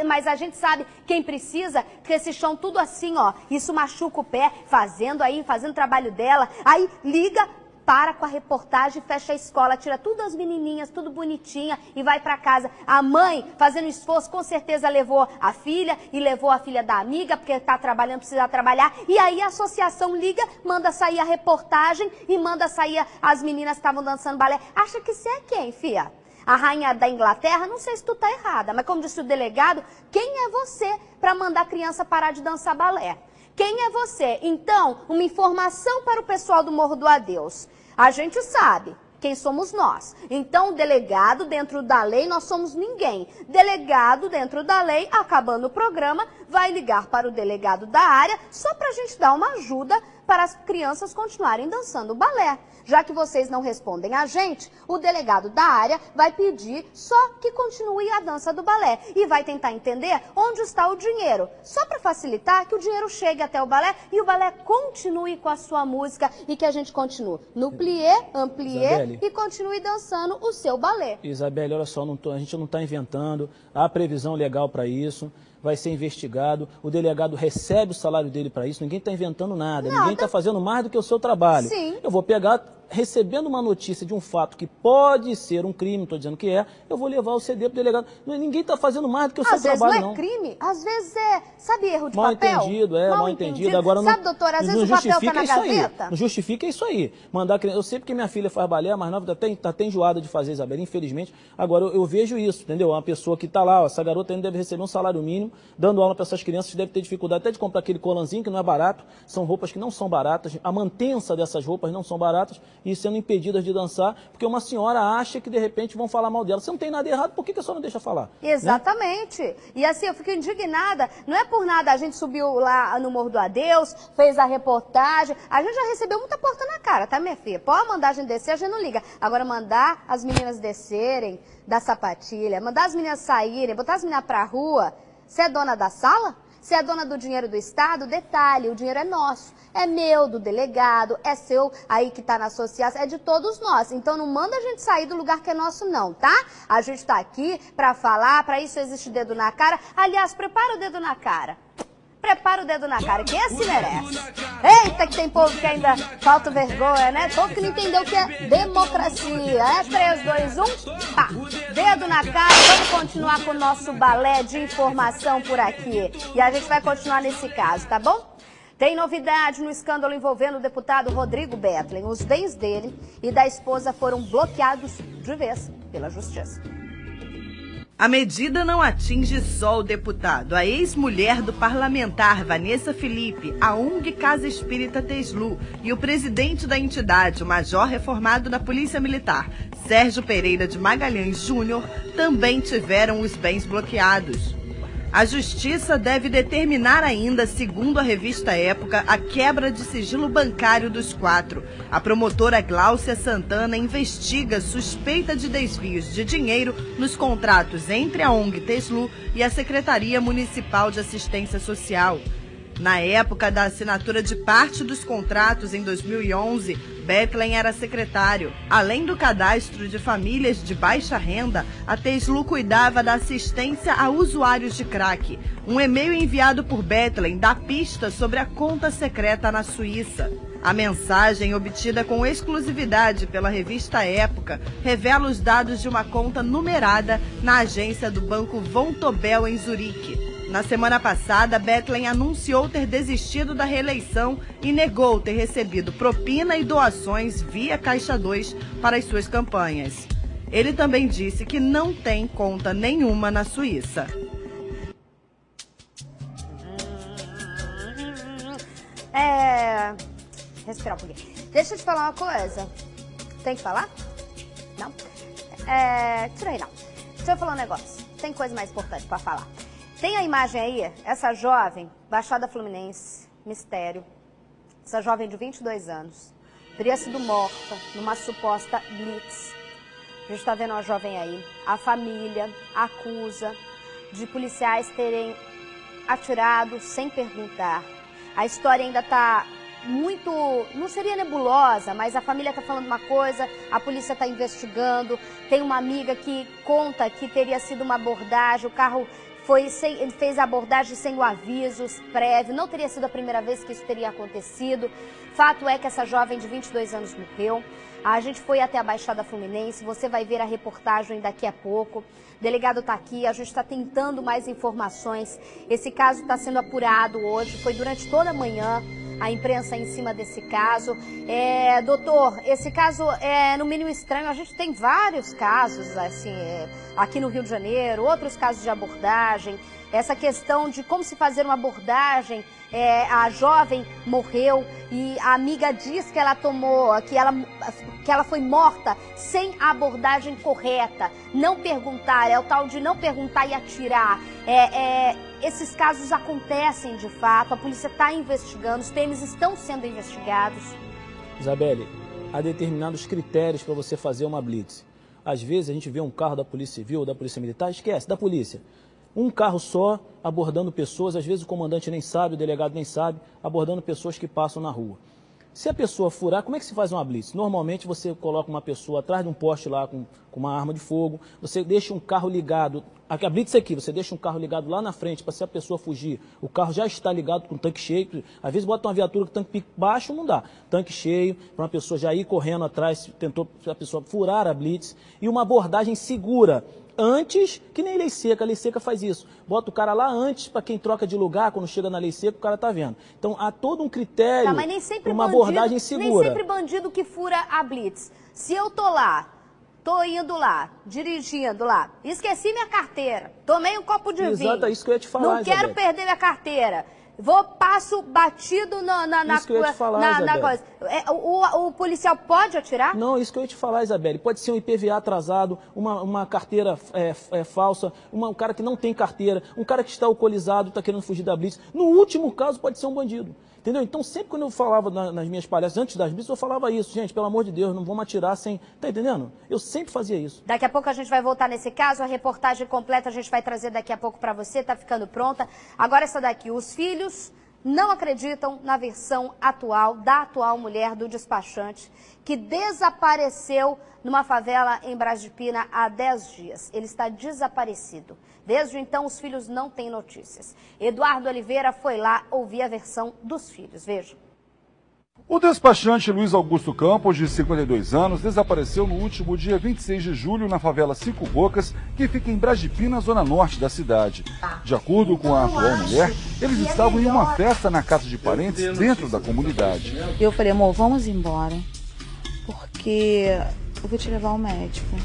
mas a gente sabe quem precisa, que esse chão tudo assim, ó, isso machuca o pé, fazendo o trabalho dela, aí liga, para com a reportagem, fecha a escola, tira tudo as menininhas, tudo bonitinha e vai para casa. A mãe, fazendo esforço, com certeza levou a filha e levou a filha da amiga, porque está trabalhando, precisa trabalhar. E aí a associação liga, manda sair a reportagem e manda sair as meninas que estavam dançando balé. Acha que você é quem, fia? A rainha da Inglaterra? Não sei se tu tá errada, mas como disse o delegado, quem é você para mandar a criança parar de dançar balé? Quem é você? Então, uma informação para o pessoal do Morro do Adeus. A gente sabe quem somos nós. Então, delegado, dentro da lei, nós somos ninguém. Delegado, dentro da lei, acabando o programa, vai ligar para o delegado da área só para a gente dar uma ajuda para as crianças continuarem dançando balé. Já que vocês não respondem a gente, o delegado da área vai pedir só que continue a dança do balé e vai tentar entender onde está o dinheiro, só para facilitar que o dinheiro chegue até o balé e o balé continue com a sua música e que a gente continue no plié, amplié Isabelle, e continue dançando o seu balé. Isabelle, olha só, a gente não está inventando, há previsão legal para isso. Vai ser investigado, o delegado recebe o salário dele para isso, ninguém está inventando nada, ninguém está fazendo mais do que o seu trabalho. Sim. Eu vou pegar, recebendo uma notícia de um fato que pode ser um crime, estou dizendo que é, eu vou levar o CD para o delegado. Ninguém está fazendo mais do que o seu trabalho, não. Às vezes não é crime, às vezes é, sabe, erro de mal papel? Entendido, mal entendido. Agora, sabe, doutora, às vezes o papel está na gaveta. Não justifica isso aí. Mandar, eu sei porque minha filha faz balé, a mais nova está até enjoada de fazer, Isabel, infelizmente. Agora, eu vejo isso, entendeu? Uma pessoa que está lá, ó, essa garota ainda deve receber um salário mínimo, dando aula para essas crianças, deve ter dificuldade até de comprar aquele colanzinho que não é barato, são roupas que não são baratas, a mantença dessas roupas não são baratas e sendo impedidas de dançar, porque uma senhora acha que de repente vão falar mal dela. Você não tem nada errado, por que a senhora não deixa falar? Exatamente. Né? E assim, eu fico indignada, não é por nada, a gente subiu lá no Morro do Adeus, fez a reportagem, a gente já recebeu muita porta na cara, tá, minha filha? Pode mandar a gente descer, a gente não liga. Agora, mandar as meninas descerem da sapatilha, mandar as meninas saírem, botar as meninas pra rua. Você é dona da sala? Você é dona do dinheiro do Estado? Detalhe, o dinheiro é nosso. É meu, do delegado, é seu aí que tá na associação, é de todos nós. Então não manda a gente sair do lugar que é nosso não, tá? A gente tá aqui pra falar, pra isso existe o dedo na cara. Aliás, prepara o dedo na cara. Prepara o dedo na cara, que esse merece. Eita, que tem povo que ainda falta vergonha, né? Povo que não entendeu o que é democracia. É 3, 2, 1, pá. Dedo na cara, vamos continuar com o nosso balé de informação por aqui. E a gente vai continuar nesse caso, tá bom? Tem novidade no escândalo envolvendo o deputado Rodrigo Bethlen. Os bens dele e da esposa foram bloqueados de vez pela Justiça. A medida não atinge só o deputado. A ex-mulher do parlamentar Vanessa Felipe, a ONG Casa Espírita Teslu, e o presidente da entidade, o major reformado da Polícia Militar, Sérgio Pereira de Magalhães Júnior, também tiveram os bens bloqueados. A justiça deve determinar ainda, segundo a revista Época, a quebra de sigilo bancário dos 4. A promotora Gláucia Santana investiga suspeita de desvios de dinheiro nos contratos entre a ONG Teslu e a Secretaria Municipal de Assistência Social. Na época da assinatura de parte dos contratos em 2011, Bethlen era secretário. Além do cadastro de famílias de baixa renda, a Teslu cuidava da assistência a usuários de crack. Um e-mail enviado por Bethlen dá pista sobre a conta secreta na Suíça. A mensagem, obtida com exclusividade pela revista Época, revela os dados de uma conta numerada na agência do Banco Vontobel em Zurique. Na semana passada, Bethlen anunciou ter desistido da reeleição e negou ter recebido propina e doações via Caixa 2 para as suas campanhas. Ele também disse que não tem conta nenhuma na Suíça. Respirar um pouquinho. Deixa eu te falar uma coisa. Tem que falar? Não? Tirei não. Deixa eu falar um negócio. Tem coisa mais importante para falar. Tem a imagem aí, essa jovem, Baixada Fluminense, mistério. Essa jovem de 22 anos, teria sido morta numa suposta blitz. A gente está vendo uma jovem aí. A família acusa de policiais terem atirado sem perguntar. A história ainda está muito, não seria nebulosa, mas a família está falando uma coisa, a polícia está investigando. Tem uma amiga que conta que teria sido uma abordagem, o carro... ele fez a abordagem sem o aviso prévio, não teria sido a primeira vez que isso teria acontecido. Fato é que essa jovem de 22 anos morreu. A gente foi até a Baixada Fluminense, você vai ver a reportagem daqui a pouco. O delegado está aqui, a gente está tentando mais informações. Esse caso está sendo apurado hoje, foi durante toda a manhã a imprensa em cima desse caso. Doutor, esse caso é no mínimo estranho. A gente tem vários casos assim, aqui no Rio de Janeiro, outros casos de abordagem. Essa questão de como se fazer uma abordagem, a jovem morreu e a amiga diz que ela tomou, que ela foi morta sem a abordagem correta. Não perguntar, é o tal de não perguntar e atirar. Esses casos acontecem de fato, a polícia está investigando, os PMs estão sendo investigados. Isabelle, há determinados critérios para você fazer uma blitz. Às vezes a gente vê um carro da Polícia Civil ou da Polícia Militar, esquece, da polícia. Um carro só abordando pessoas, às vezes o comandante nem sabe, o delegado nem sabe, abordando pessoas que passam na rua. Se a pessoa furar, como é que se faz uma blitz? Normalmente você coloca uma pessoa atrás de um poste lá com uma arma de fogo, você deixa um carro ligado, a blitz aqui, você deixa um carro ligado lá na frente para se a pessoa fugir, o carro já está ligado com o tanque cheio, às vezes bota uma viatura com tanque baixo, não dá. Tanque cheio, para uma pessoa já ir correndo atrás, tentou a pessoa furar a blitz, e uma abordagem segura. Antes, que nem a lei seca faz isso. Bota o cara lá antes, para quem troca de lugar, quando chega na lei seca, o cara tá vendo. Então, há todo um critério para uma abordagem segura. Nem sempre bandido que fura a blitz. Se eu tô lá, tô indo lá, dirigindo lá, esqueci minha carteira, tomei um copo de vinho. Exato, é isso que eu ia te falar, não quero perder minha carteira. Passo batido na coisa. O policial pode atirar? Não, isso que eu ia te falar, Isabelle. Pode ser um IPVA atrasado, uma carteira falsa, um cara que não tem carteira, um cara que está alcoolizado, está querendo fugir da blitz. No último caso, pode ser um bandido. Entendeu? Então, sempre quando eu falava nas minhas palestras, antes das blitz, eu falava isso. Gente, pelo amor de Deus, não vamos atirar sem... Tá entendendo? Eu sempre fazia isso. Daqui a pouco a gente vai voltar nesse caso. A reportagem completa a gente vai trazer daqui a pouco para você. Tá ficando pronta. Agora essa daqui. Os filhos não acreditam na versão atual da atual mulher do despachante que desapareceu numa favela em Braz de Pina há 10 dias. Ele está desaparecido. Desde então, os filhos não têm notícias. Eduardo Oliveira foi lá ouvir a versão dos filhos. Veja. O despachante Luiz Augusto Campos, de 52 anos, desapareceu no último dia 26 de julho na favela Cinco Bocas, que fica em Braz de Pina, zona norte da cidade. De acordo com a atual mulher, eles estavam em uma festa na casa de parentes dentro da comunidade. Eu falei, amor, vamos embora, porque eu vou te levar ao médico.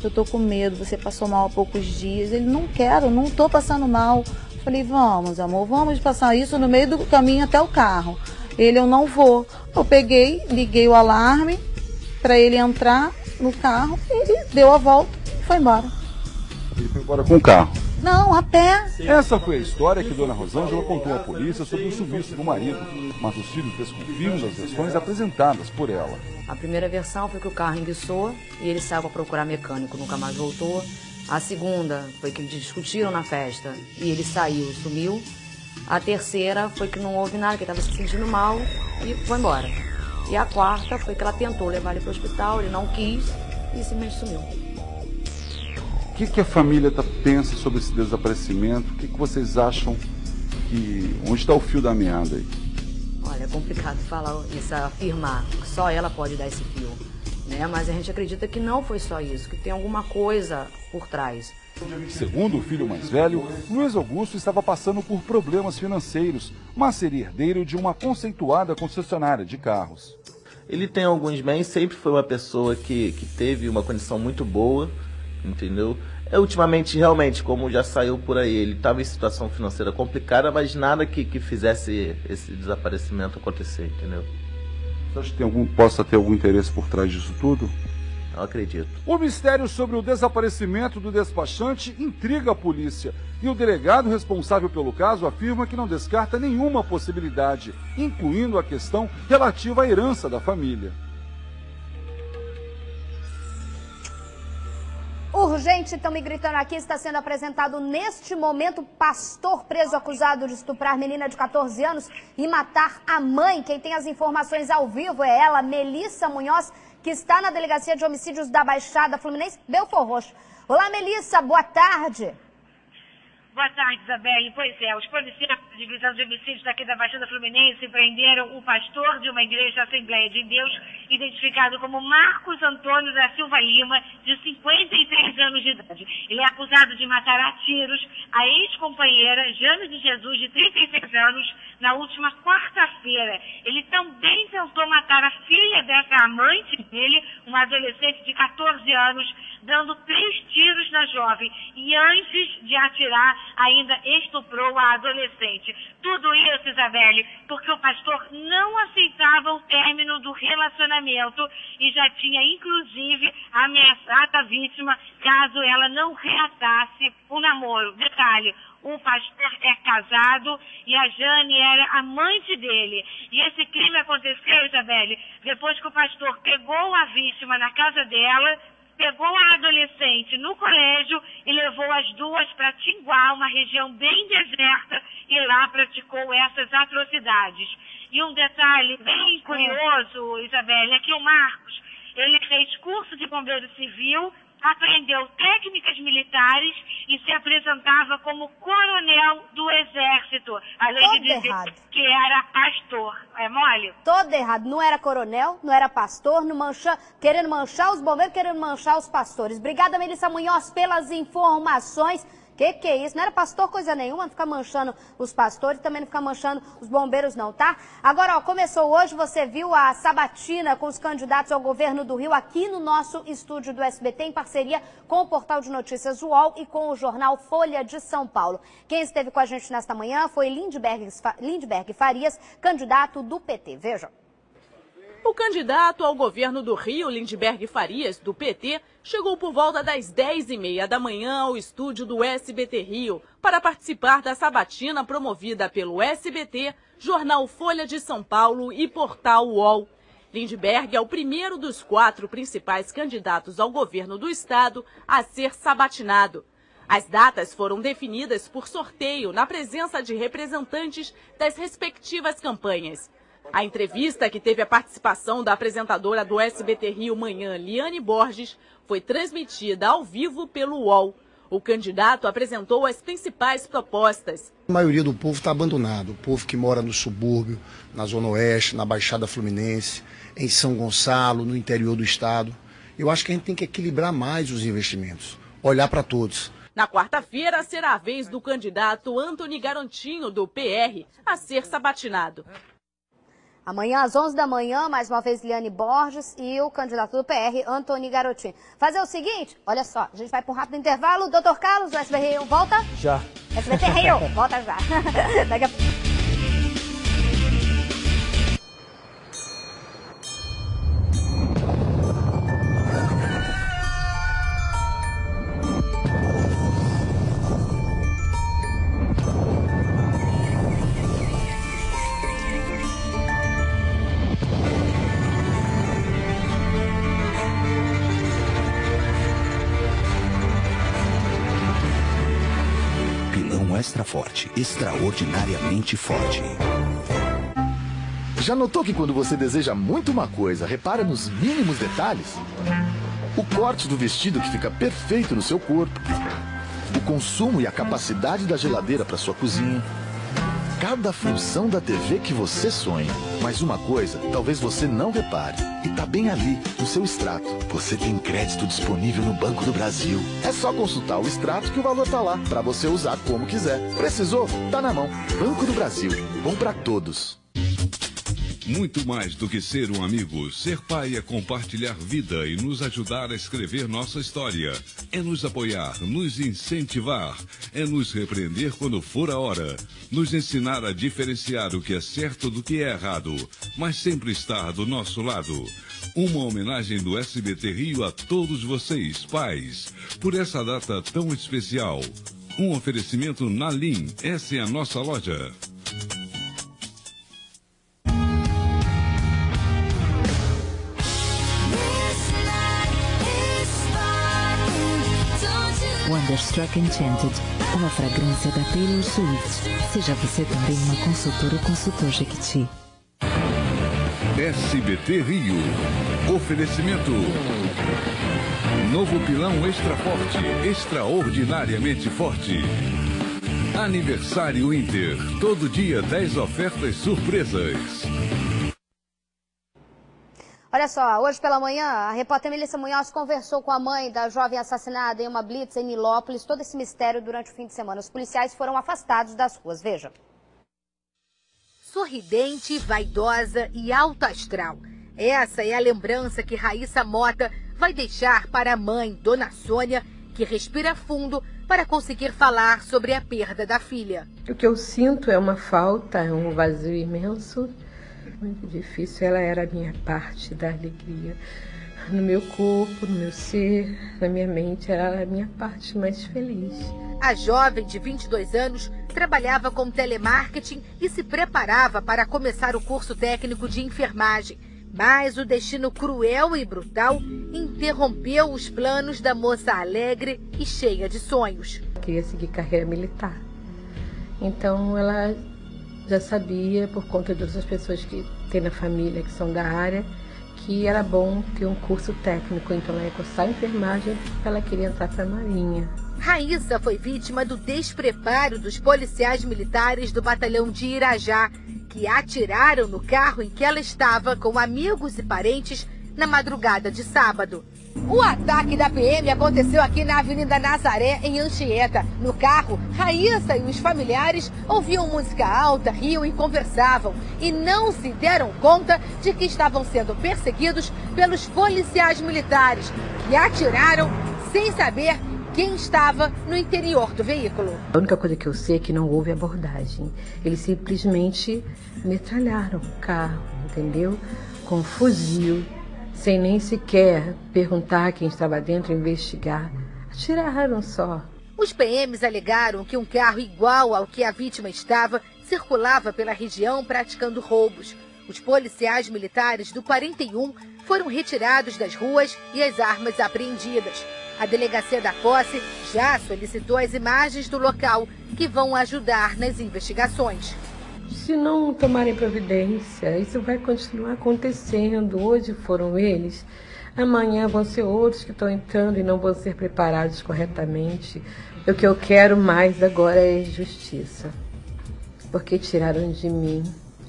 Eu tô com medo, você passou mal há poucos dias. Ele, não quero, não tô passando mal. Eu falei, vamos, amor, vamos passar isso no meio do caminho até o carro. Ele, eu não vou. Eu peguei, liguei o alarme para ele entrar no carro, ele deu a volta e foi embora. Ele foi embora com o carro? Não, a pé. Essa foi a história que Dona Rosângela contou à polícia sobre o sumiço do marido, mas os filhos desconfiam das versões apresentadas por ela. A primeira versão foi que o carro enguiçou e ele saiu para procurar mecânico, nunca mais voltou. A segunda foi que discutiram na festa e ele saiu, sumiu. A terceira foi que não houve nada, que ele estava se sentindo mal e foi embora. E a quarta foi que ela tentou levar ele para o hospital, ele não quis e simplesmente sumiu. O que a família pensa sobre esse desaparecimento? O que vocês acham onde está o fio da meada aí? Olha, é complicado falar isso, afirmar. Só ela pode dar esse fio, né? Mas a gente acredita que não foi só isso, que tem alguma coisa por trás. Segundo o filho mais velho, Luiz Augusto estava passando por problemas financeiros, mas seria herdeiro de uma conceituada concessionária de carros. Ele tem alguns bens, sempre foi uma pessoa que teve uma condição muito boa, entendeu? Ultimamente, realmente, como já saiu por aí, ele estava em situação financeira complicada, mas nada que fizesse esse desaparecimento acontecer, entendeu? Você acha que possa ter algum interesse por trás disso tudo? Não acredito. O mistério sobre o desaparecimento do despachante intriga a polícia. E o delegado responsável pelo caso afirma que não descarta nenhuma possibilidade, incluindo a questão relativa à herança da família. Urgente, estão me gritando aqui, está sendo apresentado neste momento pastor preso acusado de estuprar menina de 14 anos e matar a mãe. Quem tem as informações ao vivo é ela, Melissa Munhoz, que está na Delegacia de Homicídios da Baixada Fluminense, Belfor Roxo. Olá, Melissa, boa tarde. Boa tarde, Isabelle. Pois é, os policiais da Divisão de Homicídios daqui da Baixada Fluminense prenderam o pastor de uma igreja Assembleia de Deus, identificado como Marcos Antônio da Silva Lima, de 53 anos de idade. Ele é acusado de matar a tiros a ex-companheira Jane de Jesus, de 36 anos, na última quarta-feira. Ele também tentou matar a filha dessa amante dele, uma adolescente de 14 anos, dando 3 tiros na jovem. E antes de atirar, ainda estuprou a adolescente. Tudo isso, Isabelle, porque o pastor não aceitava o término do relacionamento e já tinha, inclusive, ameaçado a vítima caso ela não reatasse o namoro. Detalhe, o pastor é casado e a Jane era amante dele. E esse crime aconteceu, Isabelle, depois que o pastor pegou a vítima na casa dela, pegou a adolescente no colégio e levou as duas para Tinguá, uma região bem deserta, e lá praticou essas atrocidades. E um detalhe bem curioso, Isabelle, é que o Marcos, ele fez curso de bombeiro civil, aprendeu técnicas militares e se apresentava como coronel do exército, além de dizer que era pastor. É mole? Todo errado. Não era coronel, não era pastor, querendo manchar os bombeiros, querendo manchar os pastores. Obrigada, Melissa Munhoz, pelas informações. Que é isso? Não era pastor coisa nenhuma, não ficar manchando os pastores, também não ficar manchando os bombeiros não, tá? Agora, ó, começou hoje, você viu a sabatina com os candidatos ao governo do Rio aqui no nosso estúdio do SBT, em parceria com o portal de notícias UOL e com o jornal Folha de São Paulo. Quem esteve com a gente nesta manhã foi Lindbergh Farias, candidato do PT. Vejam. O candidato ao governo do Rio, Lindbergh Farias, do PT, chegou por volta das 10h30 da manhã ao estúdio do SBT Rio para participar da sabatina promovida pelo SBT, jornal Folha de São Paulo e portal UOL. Lindbergh é o primeiro dos 4 principais candidatos ao governo do estado a ser sabatinado. As datas foram definidas por sorteio na presença de representantes das respectivas campanhas. A entrevista, que teve a participação da apresentadora do SBT Rio Manhã, Liane Borges, foi transmitida ao vivo pelo UOL. O candidato apresentou as principais propostas. A maioria do povo está abandonado, o povo que mora no subúrbio, na Zona Oeste, na Baixada Fluminense, em São Gonçalo, no interior do estado. Eu acho que a gente tem que equilibrar mais os investimentos, olhar para todos. Na quarta-feira será a vez do candidato Antony Garotinho, do PR, a ser sabatinado. Amanhã, às 11 da manhã, mais uma vez, Liane Borges e o candidato do PR, Antony Garotinho. Fazer o seguinte, olha só, a gente vai para um rápido intervalo. Doutor Carlos, do SBT Rio, volta? Já. SBT Rio, volta já. Daqui a... Extra Forte, extraordinariamente forte. Já notou que quando você deseja muito uma coisa, repara nos mínimos detalhes? O corte do vestido que fica perfeito no seu corpo, o consumo e a capacidade da geladeira para sua cozinha, cada função da TV que você sonha. Mas uma coisa, talvez você não repare, e tá bem ali, no seu extrato. Você tem crédito disponível no Banco do Brasil. É só consultar o extrato que o valor tá lá, para você usar como quiser. Precisou? Tá na mão. Banco do Brasil. Bom para todos. Muito mais do que ser um amigo, ser pai é compartilhar vida e nos ajudar a escrever nossa história. É nos apoiar, nos incentivar, é nos repreender quando for a hora, nos ensinar a diferenciar o que é certo do que é errado, mas sempre estar do nosso lado. Uma homenagem do SBT Rio a todos vocês, pais, por essa data tão especial. Um oferecimento Nalim, essa é a nossa loja. Wonderstruck Enchanted, uma fragrância da Taylor Swift. Seja você também uma consultora ou consultor Jequiti. SBT Rio. Oferecimento. Novo pilão Extra Forte, extraordinariamente forte. Aniversário Inter. Todo dia 10 ofertas surpresas. Olha só, hoje pela manhã, a repórter Melissa Munhoz conversou com a mãe da jovem assassinada em uma blitz em Nilópolis. Todo esse mistério durante o fim de semana. Os policiais foram afastados das ruas. Veja. Sorridente, vaidosa e alto astral. Essa é a lembrança que Raíssa Mota vai deixar para a mãe, Dona Sônia, que respira fundo para conseguir falar sobre a perda da filha. O que eu sinto é uma falta, é um vazio imenso. Muito difícil, ela era a minha parte da alegria. No meu corpo, no meu ser, na minha mente, ela era a minha parte mais feliz. A jovem de 22 anos trabalhava com telemarketing e se preparava para começar o curso técnico de enfermagem. Mas o destino cruel e brutal interrompeu os planos da moça alegre e cheia de sonhos. Queria seguir carreira militar. Então ela já sabia, por conta de outras pessoas que tem na família que são da área, que era bom ter um curso técnico. Então ela ia cursar enfermagem porque ela queria entrar para a Marinha. Raíssa foi vítima do despreparo dos policiais militares do batalhão de Irajá, que atiraram no carro em que ela estava com amigos e parentes na madrugada de sábado. O ataque da PM aconteceu aqui na Avenida Nazaré, em Anchieta. No carro, Raíssa e os familiares ouviam música alta, riam e conversavam. E não se deram conta de que estavam sendo perseguidos pelos policiais militares, que atiraram sem saber quem estava no interior do veículo. A única coisa que eu sei é que não houve abordagem. Eles simplesmente metralharam o carro, entendeu? Com um fuzil, sem nem sequer perguntar quem estava dentro, investigar. Atiraram só. Os PMs alegaram que um carro igual ao que a vítima estava circulava pela região praticando roubos. Os policiais militares do 41 foram retirados das ruas e as armas apreendidas. A delegacia da posse já solicitou as imagens do local, que vão ajudar nas investigações. Se não tomarem providência, isso vai continuar acontecendo. Hoje foram eles, amanhã vão ser outros que estão entrando e não vão ser preparados corretamente. O que eu quero mais agora é justiça, porque tiraram de mim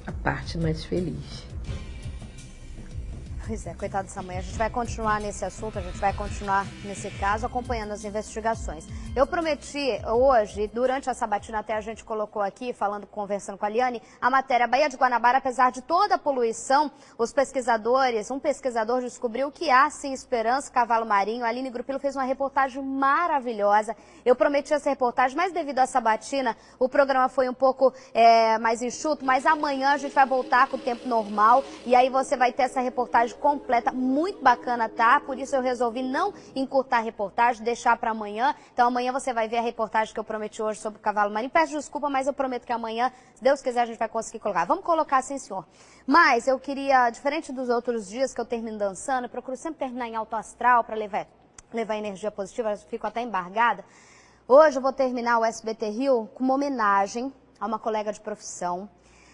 a parte mais feliz. Pois é, coitado dessa mãe. A gente vai continuar nesse assunto, a gente vai continuar nesse caso, acompanhando as investigações. Eu prometi hoje, durante a sabatina até a gente colocou aqui, conversando com a Liane, a matéria Baía de Guanabara, apesar de toda a poluição, um pesquisador descobriu que há sim esperança, cavalo marinho. A Aline Grupilo fez uma reportagem maravilhosa. Eu prometi essa reportagem, mas devido à sabatina, o programa foi um pouco mais enxuto, mas amanhã a gente vai voltar com o tempo normal e aí você vai ter essa reportagem completa, muito bacana, tá? Por isso eu resolvi não encurtar a reportagem, deixar para amanhã. Então amanhã você vai ver a reportagem que eu prometi hoje sobre o cavalo marinho. Peço desculpa, mas eu prometo que amanhã, se Deus quiser, a gente vai conseguir colocar. Vamos colocar, sim, senhor. Mas eu queria, diferente dos outros dias que eu termino dançando, eu procuro sempre terminar em alto astral para levar energia positiva, eu fico até embargada. Hoje eu vou terminar o SBT Rio com uma homenagem a uma colega de profissão,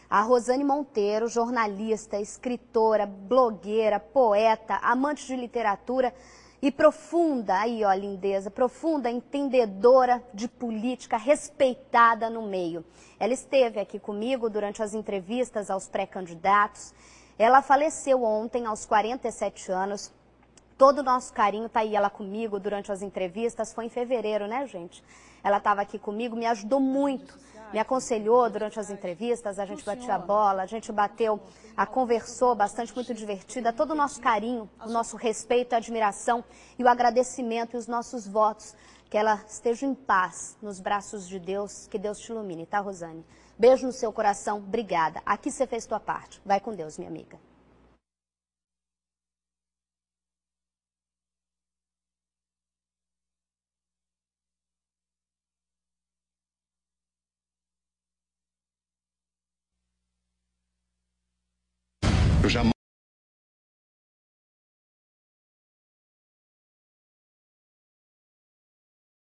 a Rosane Monteiro, jornalista, escritora, blogueira, poeta, amante de literatura e profunda, aí ó, lindeza, profunda entendedora de política, respeitada no meio. Ela esteve aqui comigo durante as entrevistas aos pré-candidatos. Ela faleceu ontem aos 47 anos. Todo o nosso carinho tá aí, ela comigo durante as entrevistas, foi em fevereiro, né, gente? Ela estava aqui comigo, me ajudou muito, me aconselhou durante as entrevistas, a gente bateu a bola, a gente conversou bastante, muito divertida. Todo o nosso carinho, o nosso respeito, a admiração e o agradecimento e os nossos votos. Que ela esteja em paz nos braços de Deus, que Deus te ilumine, tá, Rosane? Beijo no seu coração, obrigada. Aqui você fez tua parte. Vai com Deus, minha amiga. Eu jamais